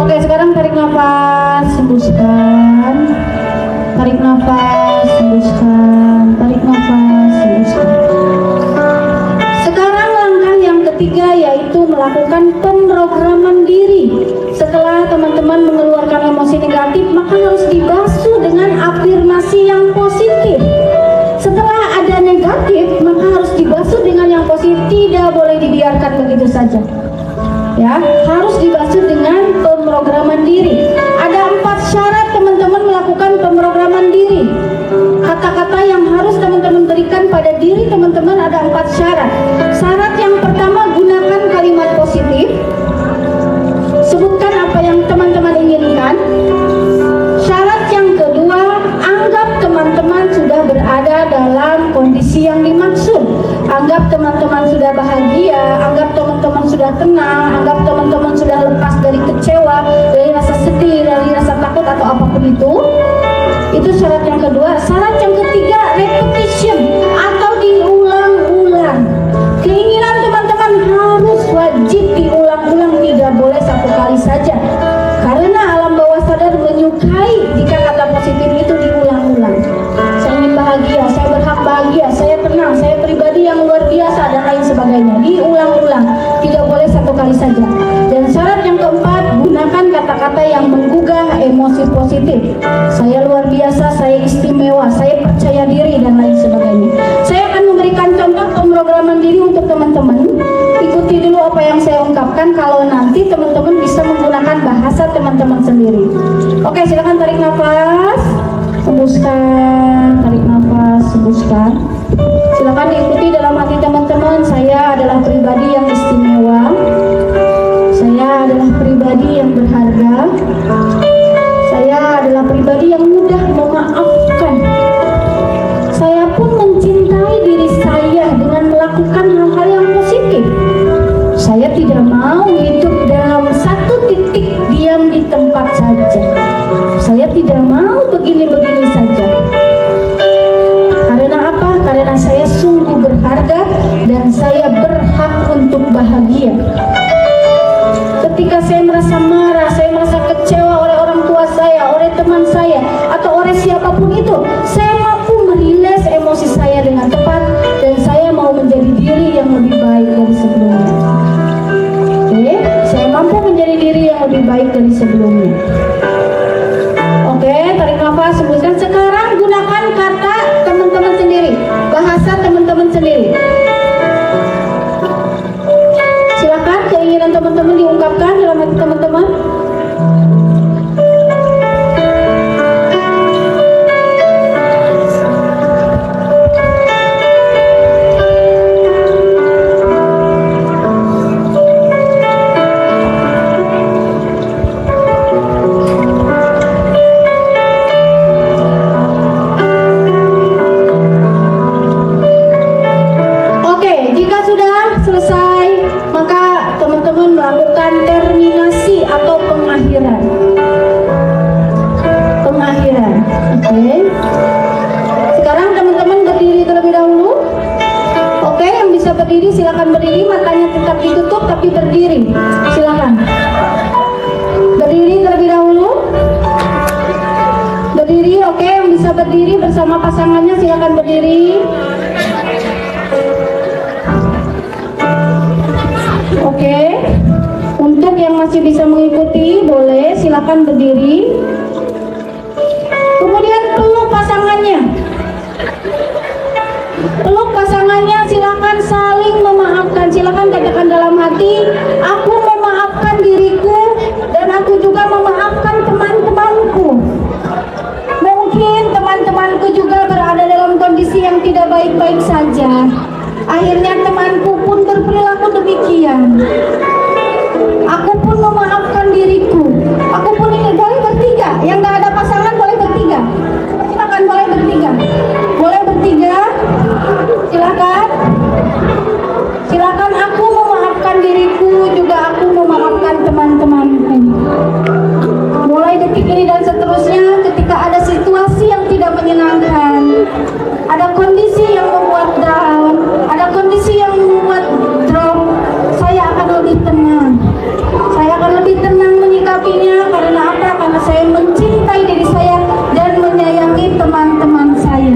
E: Oke, sekarang tarik nafas, hembuskan. Tarik nafas, hembuskan. Tarik nafas, hembuskan. melakukan pemrograman diri. Setelah teman-teman mengeluarkan emosi negatif, maka harus dibasuh dengan afirmasi yang positif. Setelah ada negatif, maka harus dibasuh dengan yang positif. Tidak boleh dibiarkan begitu saja. Ya, harus dibasuh dengan pemrograman diri. Ada 4 syarat teman-teman melakukan pemrograman diri. Kata-kata yang harus teman-teman berikan pada diri teman-teman ada 4 syarat. Syarat yang pertama, gunakan kalimat positif. Sebutkan apa yang teman-teman inginkan. Syarat yang kedua, anggap teman-teman sudah berada dalam kondisi yang dimaksud. Anggap teman-teman sudah bahagia, anggap teman-teman sudah tenang, anggap teman-teman sudah lepas dari kecewa, dari rasa sedih, dari rasa takut atau apapun itu. Itu syarat yang kedua. Syarat yang ketiga, repetition atau diulang-ulang. Keinginan teman-teman harus wajib diulang-ulang, tidak boleh satu kali saja. Karena alam bawah sadar menyukai jika kata positif itu diulang-ulang. Saya ingin bahagia, saya berhak bahagia, saya tenang, saya pribadi yang luar biasa dan lain sebagainya. Diulang-ulang, tidak boleh satu kali saja. Dan syarat yang keempat, gunakan kata-kata yang menggugah emosi positif. Saya luar biasa, saya istimewa, saya percaya diri dan lain sebagainya. Saya akan memberikan contoh pemrograman diri untuk teman-teman. Ikuti dulu apa yang saya ungkapkan, kalau nanti teman-teman bisa menggunakan bahasa teman-teman sendiri. Oke, silakan tarik nafas, hembuskan, tarik nafas, hembuskan. Silakan diikuti dalam hati teman-teman. Saya adalah pribadi yang istimewa. Saya adalah pribadi yang berharga. Saya adalah pribadi yang mudah memaafkan. Saya pun mencintai diri saya dengan melakukan hal-hal yang positif. Saya tidak mau hidup dalam satu titik diam di tempat saja. Saya tidak mau begini-begini saja. Karena apa? Karena saya sungguh berharga dan saya berhak untuk bahagia. Ketika saya merasa marah, saya merasa kecewa oleh orang tua saya, oleh teman saya, atau oleh siapapun itu, saya mampu merilis emosi saya dengan tepat dan saya mau menjadi diri yang lebih baik dari sebelumnya. Oke, saya mampu menjadi diri yang lebih baik dari sebelumnya. Oke, tarik nafas, sebutkan. Sekarang gunakan kata teman-teman sendiri, bahasa teman-teman sendiri. Silakan keinginan teman-teman diungkapkan dalam hati teman-teman. Berdiri, silakan berdiri, matanya tetap ditutup tapi berdiri. Silakan. Berdiri terlebih dahulu. Berdiri, oke, yang bisa berdiri bersama pasangannya silakan berdiri. Oke. Untuk yang masih bisa mengikuti boleh silakan berdiri. Kemudian peluk pasangannya. Peluk pasangannya, silakan saling memaafkan. Silakan katakan dalam hati, aku memaafkan diriku dan aku juga memaafkan teman-temanku. Mungkin teman-temanku juga berada dalam kondisi yang tidak baik-baik saja. Akhirnya temanku pun berperilaku demikian. Aku pun memaafkan diriku. Aku pun ini boleh bertiga. Yang gak ada pasangan boleh bertiga. Silakan boleh bertiga. Boleh bertiga. Silakan. Silakan, aku memaafkan diriku, juga aku memaafkan teman-temanku. Mulai detik ini dan seterusnya, ketika ada situasi yang tidak menyenangkan, ada kondisi yang membuat down, ada kondisi yang membuat drop, saya akan lebih tenang. Saya akan lebih tenang menyikapinya. Karena apa? Karena saya mencintai diri saya dan menyayangi teman-teman saya.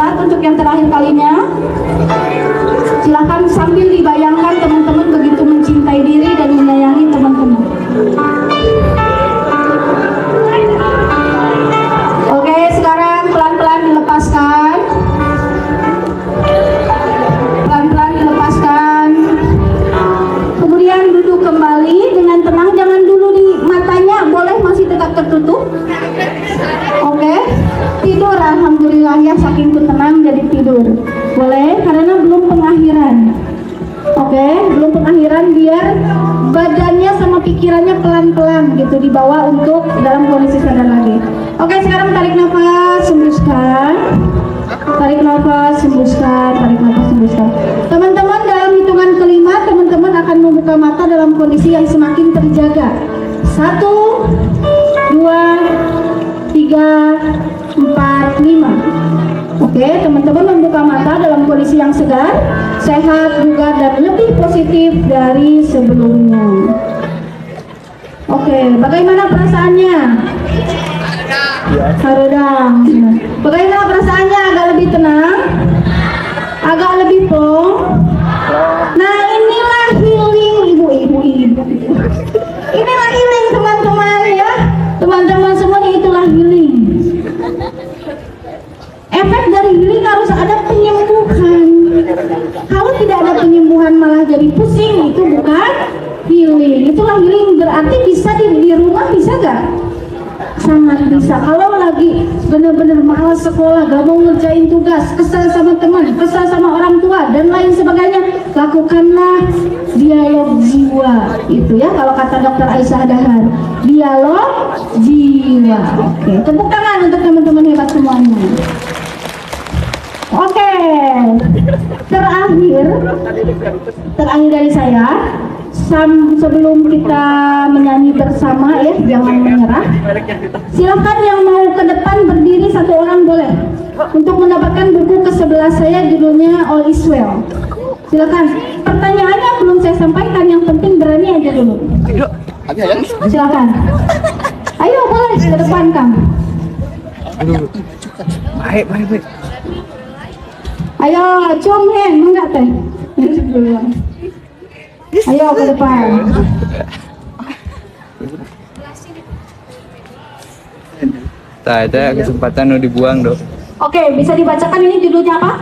E: sholat untuk yang terakhir kalinya. Silahkan sambil dibayangkan teman-teman begitu mencintai diri dan menyayangi teman-teman. Oke, sekarang pelan-pelan dilepaskan. Pelan-pelan dilepaskan. Kemudian duduk kembali dengan tenang, jangan dulu di matanya, boleh masih tetap tertutup. Oke, tidur alhamdulillah ya, saking ku tenang jadi tidur. Boleh, karena belum pengakhiran. Oke, belum pengakhiran, biar badannya sama pikirannya pelan-pelan gitu dibawa untuk dalam kondisi sadar lagi. Oke, sekarang tarik nafas, hembuskan. Tarik nafas, hembuskan, tarik nafas, hembuskan. Teman-teman, dalam hitungan kelima, teman-teman akan membuka mata dalam kondisi yang semakin terjaga. 1, 2, 3, 4, 5. Oke, teman-teman membuka mata dalam kondisi yang segar, sehat, bugar, dan lebih positif dari sebelumnya. Oke, bagaimana perasaannya? Harodang. Bagaimana perasaannya? Agak lebih tenang? Agak lebih plong? Nah, inilah healing ibu-ibu. Inilah healing teman-teman ya. Teman-teman semuanya, itulah healing. Efek dari healing harus ada penyembuhan. Kalau tidak ada penyembuhan malah jadi pusing, itu bukan healing. Itulah healing. Berarti bisa di rumah, bisa gak? Sangat bisa. Kalau lagi benar-benar malas sekolah, gak mau ngerjain tugas, kesal sama teman, kesal sama orang tua dan lain sebagainya, lakukanlah dialog jiwa. Itu ya, kalau kata Dr. Aisyah Dahar, dialog jiwa. Oke, tepuk tangan untuk teman-teman hebat semuanya. Oke, terakhir dari saya, sebelum kita menyanyi bersama ya, jangan menyerah. Silakan yang mau ke depan berdiri, satu orang boleh, untuk mendapatkan buku ke-11 saya, judulnya All Is Well. Silakan. Pertanyaannya belum saya sampaikan, yang penting berani aja dulu. Silakan. Ayo boleh ke depan kamu.
C: Baik.
E: Ayo, cium hand, enggak teh? Ayo ke depan.
C: Tak ada kesempatan udah dibuang dok.
E: Oke, bisa dibacakan ini judulnya apa?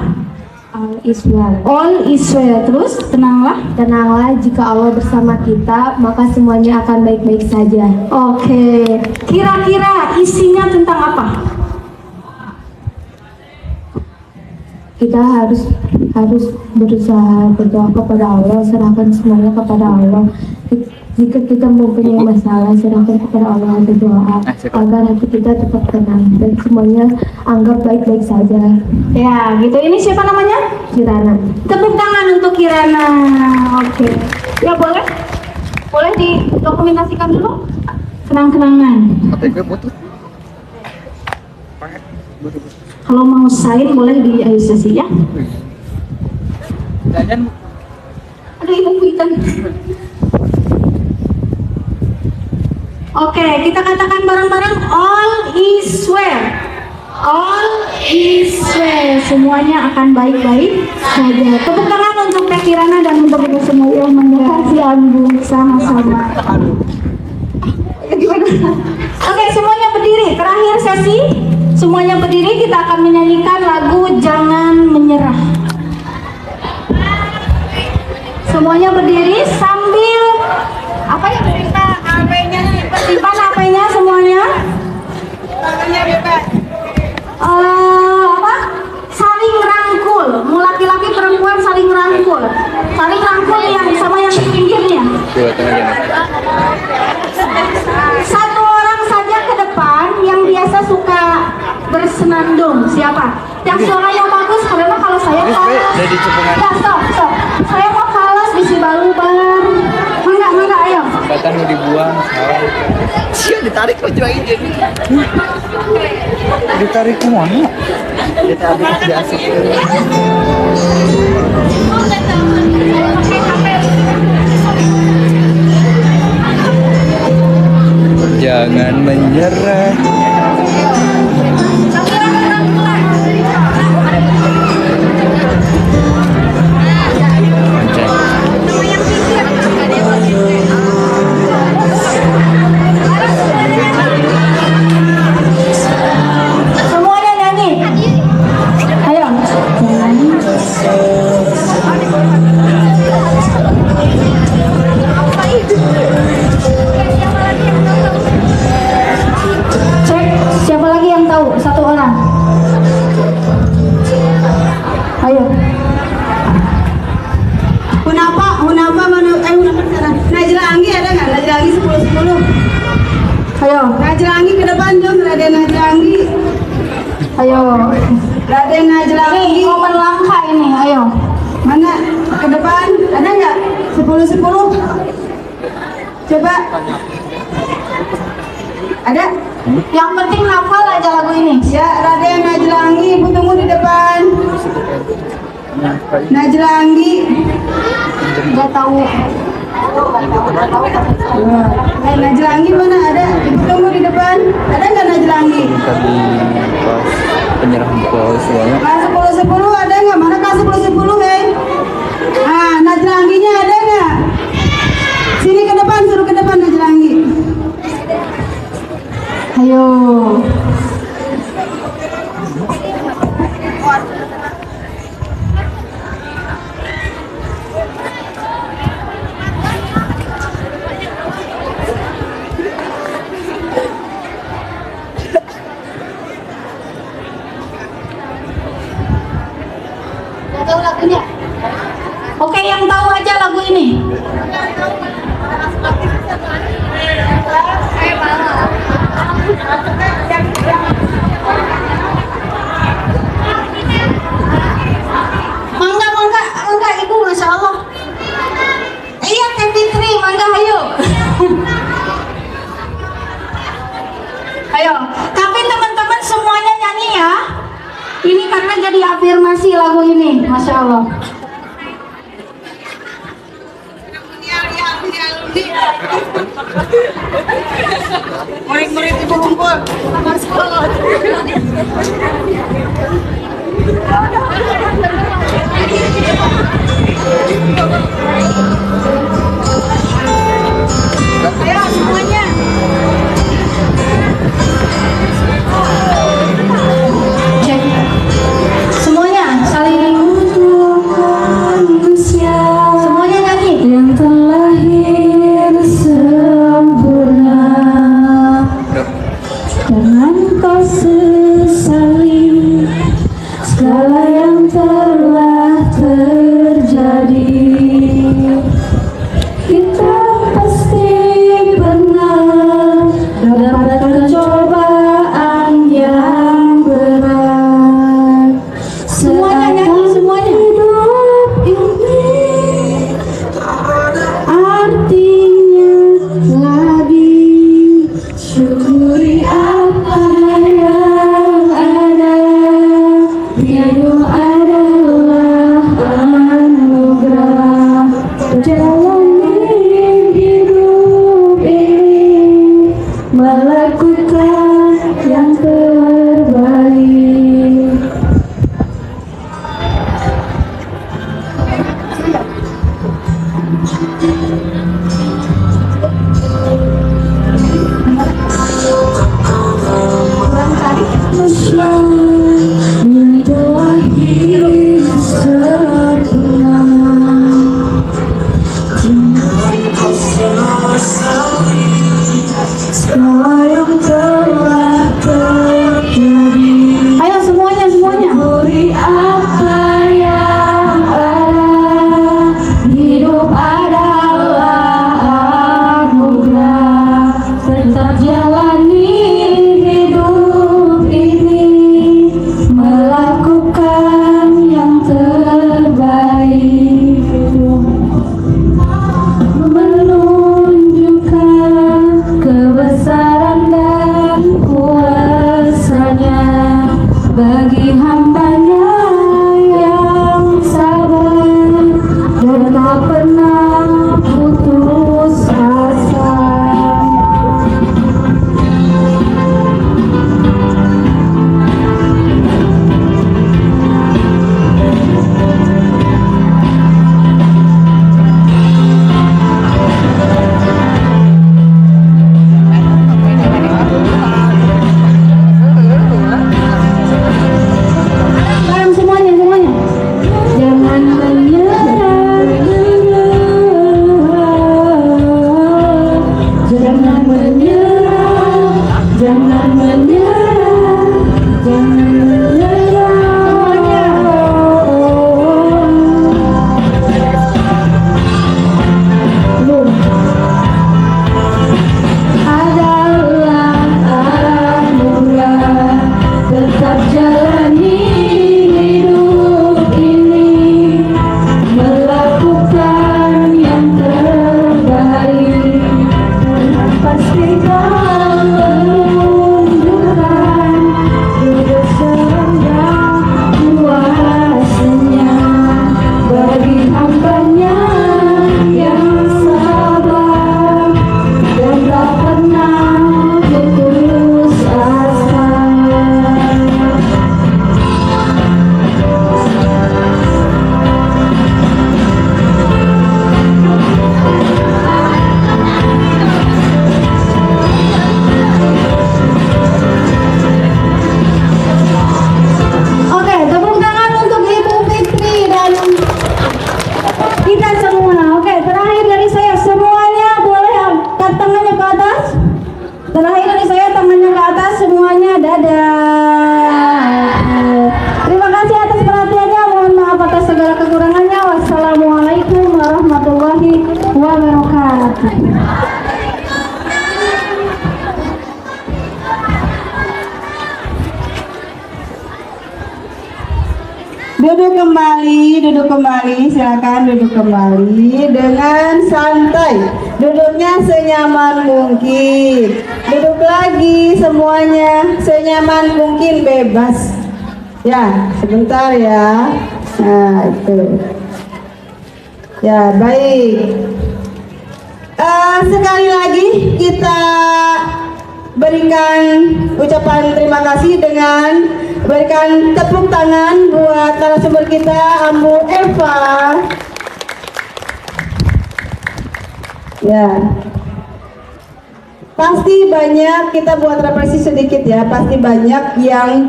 F: All is well.
E: All is well. Terus tenanglah.
F: Tenanglah, jika Allah bersama kita, maka semuanya akan baik-baik saja.
E: Oke, kira-kira isinya tentang apa?
F: Kita harus berusaha berdoa kepada Allah, serahkan semuanya kepada Allah. Jika kita mempunyai masalah, serahkan kepada Allah, berdoa agar hati kita tetap tenang dan semuanya anggap baik-baik saja.
E: Ya, gitu. Ini siapa namanya?
F: Kirana.
E: Tepuk tangan untuk Kirana. Oke. Ya boleh. Boleh didokumentasikan dulu. Kenang-kenangan. Kalau mau sign boleh di sesi ya. Aduh, ibu kuitan. Oke, kita katakan bareng-bareng, all is well. All is well. Semuanya akan baik-baik saja. Tepuk tangan untuk Teh Kirana dan untuk ibu semua yang mendekati Ambu sama-sama. Oke, semuanya berdiri. Terakhir sesi. Semuanya berdiri, kita akan menyanyikan lagu Jangan Menyerah. Semuanya berdiri sambil apa ya, kita HP-nya simpan HP-nya semuanya. Apa? Saling rangkul. Mau laki-laki perempuan saling rangkul. Saling rangkul yang sama yang di pinggirnya. Satu orang saja ke depan yang biasa suka bersenandung. Siapa? Yang suaranya bagus, karena kalau saya kalah. Ya, stop. Saya mau kalah bisi balubar. Mangga, ayo.
C: Kesempatan udah dibuang. Siapa ditarik kok lagi jadi? Ditarik ke mana? Ditarik di asik. Jangan menyerah.
E: Ayo,
B: Najlangi ke depan dong, Raden Najlangi.
E: ayo.
B: Raden Najlangi.
E: Ini momen langka ini, ayo.
B: Mana? Ke depan. Ada nggak? 10-10. Coba. Ada?
E: Yang penting hafal aja lagu ini.
B: Ya, Raden Najlangi, Ibu tunggu di depan. Najlangi.
E: Gak tahu.
B: Najlangi mana ada? Ibu tunggu di depan. Ada nggak Najlangi?
C: Tadi pas penyerahan ke semuanya.
B: Kelas 10-10 ada nggak? Mana kelas 10-10, hei? Ah, Najlanginya ada nggak? Sini ke depan, suruh ke depan Najlangi.
E: Ayo.
A: Gak tahu lagunya.
E: Oke, yang tahu aja lagu ini. Mangga, mangga, mangga, Ibu, Masya Allah. Iya, Teh Fitri, mangga, ayo. Ayo, tapi teman-teman semuanya nyanyi ya. Ini karena jadi afirmasi lagu ini, Masya Allah.
B: Murid-murid Ibu kumpul. Ayo semuanya.
E: Cek. Semuanya saling manusia. Semuanya nyanyi. Yang terlahir sempurna. Jangan kau sesali segala yang telah terjadi. Kita pasti pernah dapatkan cobaan yang berat. Semuanya nyanyi, semuanya. Hidup ini artinya lagi syukuri apa yang ada. Hidup adalah anugerah. Jalani hidup ini melakukan yang terbaik. Ini terlahir sempurna. Segala yang telah terjadi. Ayo semuanya, semuanya. Beri apa yang ada. Hidup adalah anugerah. Tetap jalani hidup ini melakukan yang terbaik. Menunjukkan kebesaran dan kuasanya bagi hambanya yang sabar dan tak pernah putus asa. jalani hidup ini, melakukan yang terbaik, dengan pastikan menunjukkan hidup serendam kuasanya bagi hambanya yang sabar dan tak pernah putus asa. Oke, tepuk tangan untuk Ibu Fitri dan kita semua. Oke, terakhir dari saya, semuanya boleh angkat tangannya ke atas. Terakhir dari saya, tangannya ke atas, semuanya dadah. Terima kasih atas perhatiannya. Mohon maaf atas segala kekurangannya. Wassalamualaikum warahmatullahi wabarakatuh.
B: Duduk kembali, silakan duduk kembali dengan santai. Duduknya senyaman mungkin. Duduk lagi semuanya, senyaman mungkin, bebas. Ya, sebentar ya. Nah, itu. Ya, baik. Sekali lagi kita berikan ucapan terima kasih dengan berikan tepuk tangan buat narasumber kita, Ambu Eva. Ya, pasti banyak, kita buat refleksi sedikit ya, pasti banyak yang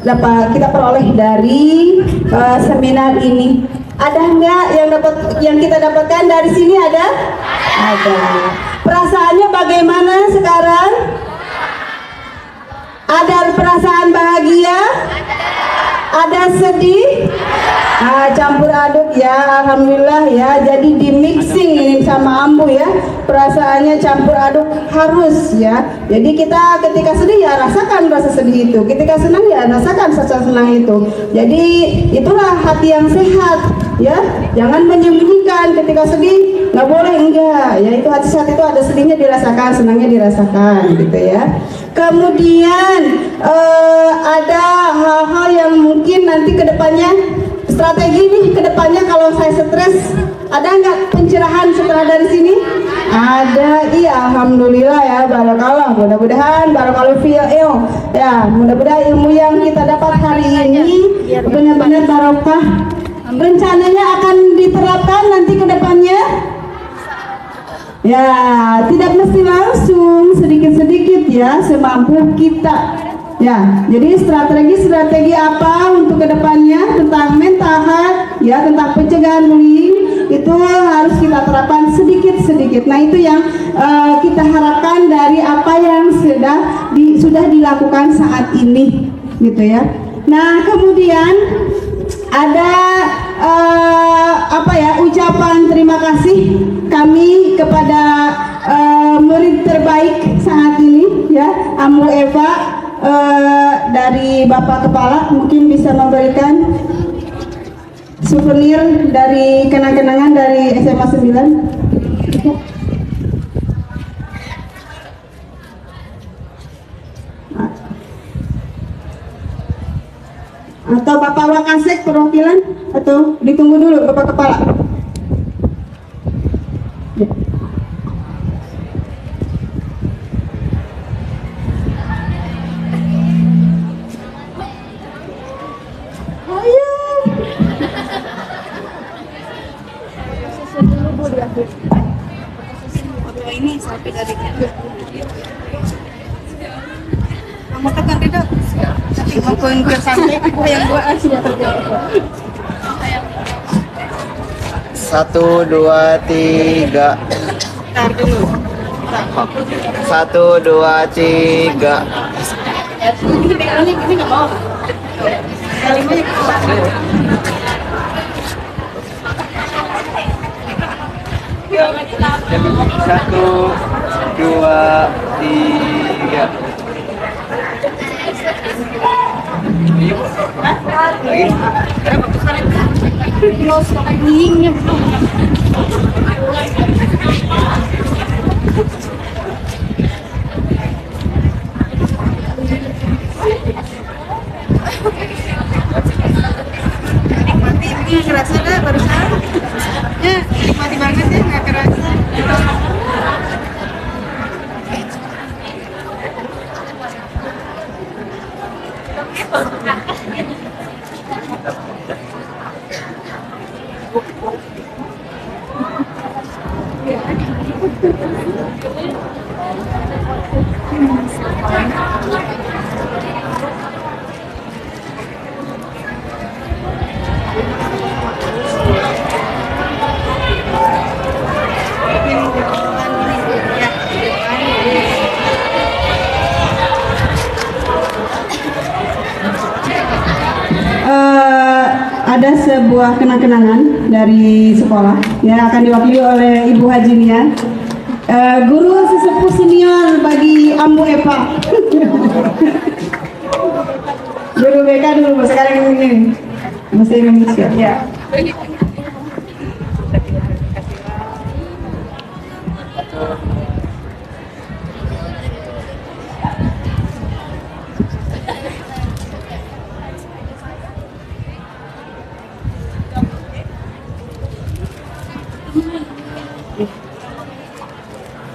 B: dapat kita peroleh dari seminar ini. Ada enggak yang kita dapatkan dari sini? Ada? Ada. Perasaannya bagaimana sekarang? Ada perasaan bahagia? Ada sedih? Campur aduk ya, alhamdulillah ya. Jadi di mixing ini sama Ambu ya. Perasaannya campur aduk harus ya. Jadi kita ketika sedih ya rasakan rasa sedih itu. Ketika senang ya rasakan rasa senang itu. Jadi itulah hati yang sehat ya. Jangan menyembunyikan ketika sedih, nggak boleh, enggak ya. Itu hati sehat itu ada sedihnya dirasakan, senangnya dirasakan gitu ya. Kemudian ada hal-hal yang mungkin nanti kedepannya, strategi nih kedepannya kalau saya stres, ada nggak pencerahan setelah dari sini? Ada, iya, alhamdulillah ya, barakallah. Mudah-mudahan barakallah fil ilm ya, mudah-mudahan ilmu yang kita dapat hari ini benar-benar barokah. Rencananya akan diterapkan nanti kedepannya. Ya, tidak mesti langsung, sedikit-sedikit ya, semampu kita. Ya, jadi strategi apa untuk kedepannya tentang mental health, ya, tentang pencegahan bullying itu harus kita terapkan sedikit-sedikit. Nah, itu yang kita harapkan dari apa yang sudah dilakukan saat ini, gitu ya. Nah, kemudian ada ucapan terima kasih kami kepada murid terbaik saat ini ya, Ambu Eva. Dari Bapak Kepala mungkin bisa memberikan souvenir dari kenang-kenangan dari SMA 9. Atau Bapak Wakasek perwakilan, atau ditunggu dulu Bapak Kepala. Ya. Ini sampai dari kamu tekan tidak? Tapi maupun ke sampai yang dua sudah terjadi.
C: 1, 2, 3.
B: Tar dulu.
C: 1, 2, 3.
B: Ini nggak mau. Kalimanya
C: Satu, 2, 3.
B: Nikmati ini kerasa dah barusan. Ya, nikmati banget ya, nggak kerasa. Ada sebuah kenang-kenangan dari sekolah yang akan diwakili oleh Ibu Haji Nia, guru sesepuh senior bagi Ambu Epa. Guru BK dulu, sekarang ini bahasa Indonesia. Ya.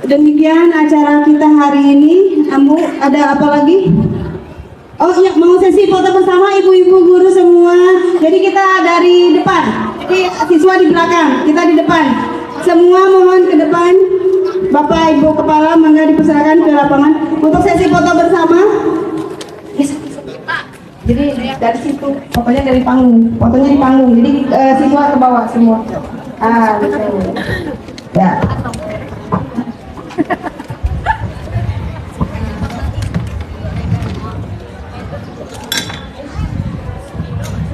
B: Demikian acara kita hari ini. Ambu, ada apa lagi? Oh iya, mau sesi foto bersama ibu-ibu guru semua. Jadi kita dari depan. Jadi siswa di belakang, kita di depan. Semua mohon ke depan. Bapak Ibu Kepala mangga dipersilakan ke lapangan untuk sesi foto bersama. Yes. Jadi dari situ, pokoknya dari panggung. Fotonya di panggung. Jadi siswa ke bawah semua. Bisa. Ya.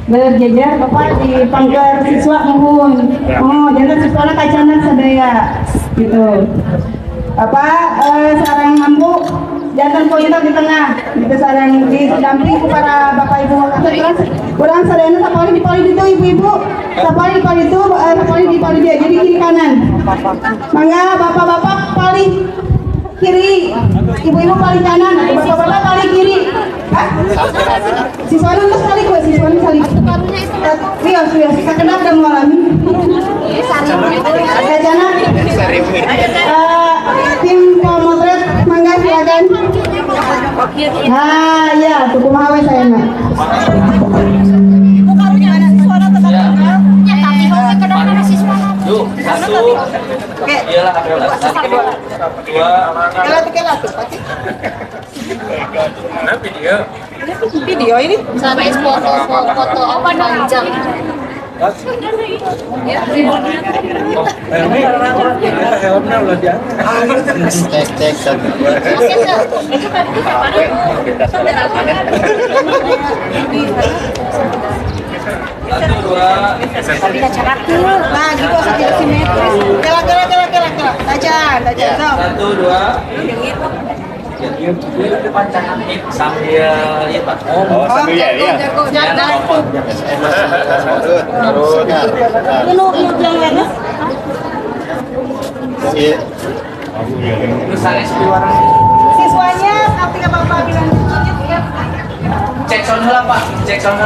B: Berjejer Bapak di pangker siswa mohon. Oh, jangan siswa kacanan sadaya gitu. Sarang Ambu jantan pointer di tengah. Gitu sarang didamping para Bapak Ibu kelas. Kurang sadayana sapali di pali itu ibu-ibu. Sapali di pali itu, sapali di pali dia. Jadi kiri kanan. Mangga Bapak-bapak pali kiri, ibu-ibu pali kanan, bapak-bapak pali kiri. Siswa nunggu sekali kok, siswa nunggu sekali. Rios, kita kenal dan mengalami. Saya jana. Tim pemotret, mangga silakan. Nah, ya, tuku mahawe saya nak.
C: Yuk, satu. Iyalah, satu, dua,
B: Video ini?
A: Sampai foto apa panjang.
C: helmnya udah diangkat. Cek satu. Satu, dua.
B: Nah, gitu satu simetris. Kelak. Tajan.
C: Satu, dua. Sambil ya Pak.
D: Oh, sambil ya.
B: Siswanya tapi nggak apa-apa bilang.
C: Cek sound lah Pak. Cek sound.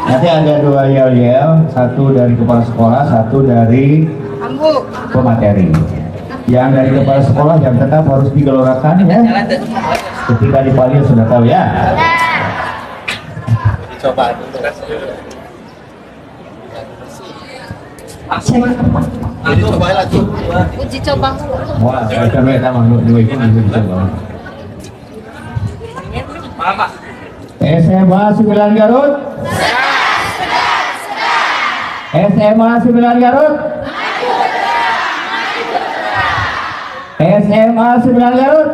D: Nanti ada 2 yel-yel, satu dari kepala sekolah, satu dari
B: Ambu.
D: pemateri. Yang dari kepala sekolah yang tetap harus digelorakan ya. Ketika dipanggil sudah tahu ya.
C: Coba dulu. Jadi coba lagi.
A: Uji coba.
D: Wah, kita mereka mau dua itu coba.
C: Maaf Pak.
D: SMA 9 Garut. SMA 9 Garut. SMA 9 Garut.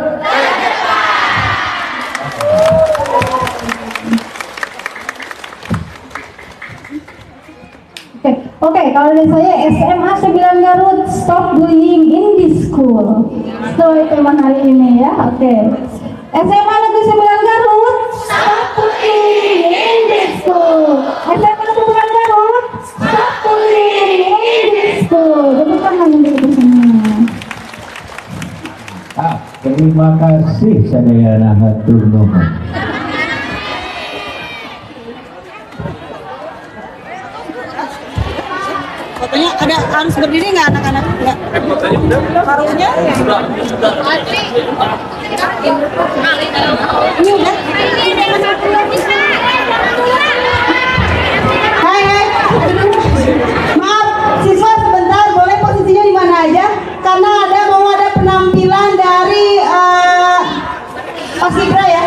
F: Oke, kalau dari saya SMA 9 Garut, stop bullying in this school. So, tema hari ini ya. Oke. SMA Negeri 9 Garut,
D: Asih sadayana hatur nuhun.
B: Fotonya ada harus berdiri nggak anak-anak? Nggak. Paruhnya? Ini udah. Hai, hai. Maaf, siswa sebentar boleh posisinya di mana aja? Karena mau ada penampilan dari Paskibra ya.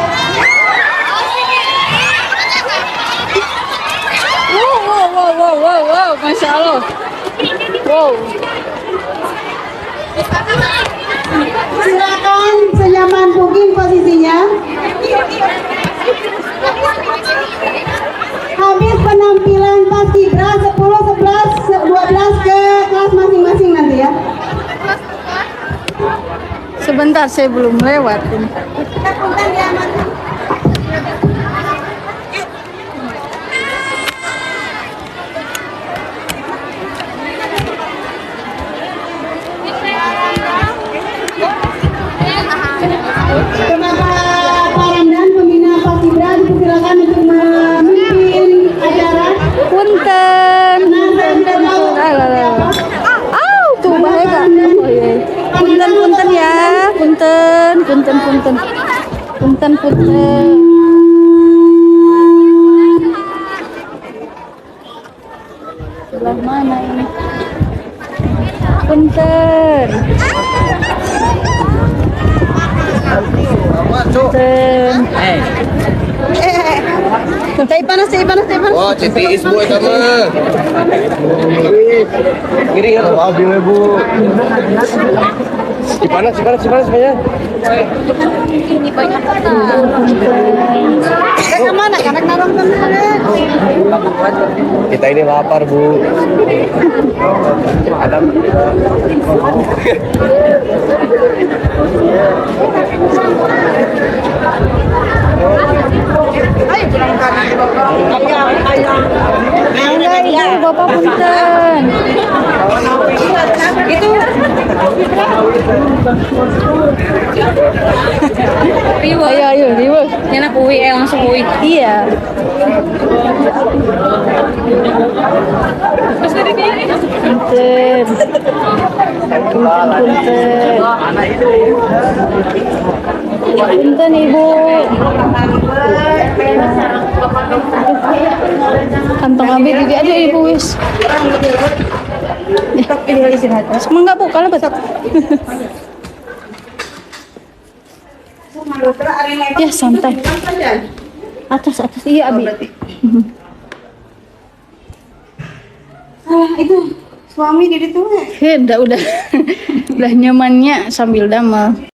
A: Wow, Masya Allah. Wow.
B: Silakan senyaman mungkin posisinya. Habis penampilan Paskibra 10, 11, 12 ke kelas masing-masing nanti ya.
A: Sebentar, saya belum lewat ini.
B: Kepada Pak Ramdan, pembina Paskibra, dipersilakan untuk memimpin acara.
A: Punten. Tuh bahaya Kak. Oh, iya. Punten ya. Punten. Sebelah mana ini? Punten.
B: Teh panas.
C: Wah, CPS Bu eta mah. Kiri ya, ambil Bu. Panas semuanya.
B: Kemana? Anak narong kemana?
C: Kita ini lapar Bu. Ada.
A: Enggak, Ibu, Bapak punten.
B: Itu
A: Ayo, Ibu.
E: Enak UI, langsung UI.
A: Iya. Punten Ibu. Kantong ambil gigi aja Ibu wis. Semangat Bu, kalau betul. Ya santai. Atas iya Abi.
B: itu suami diri tuh.
A: Udah nyamannya sambil damel.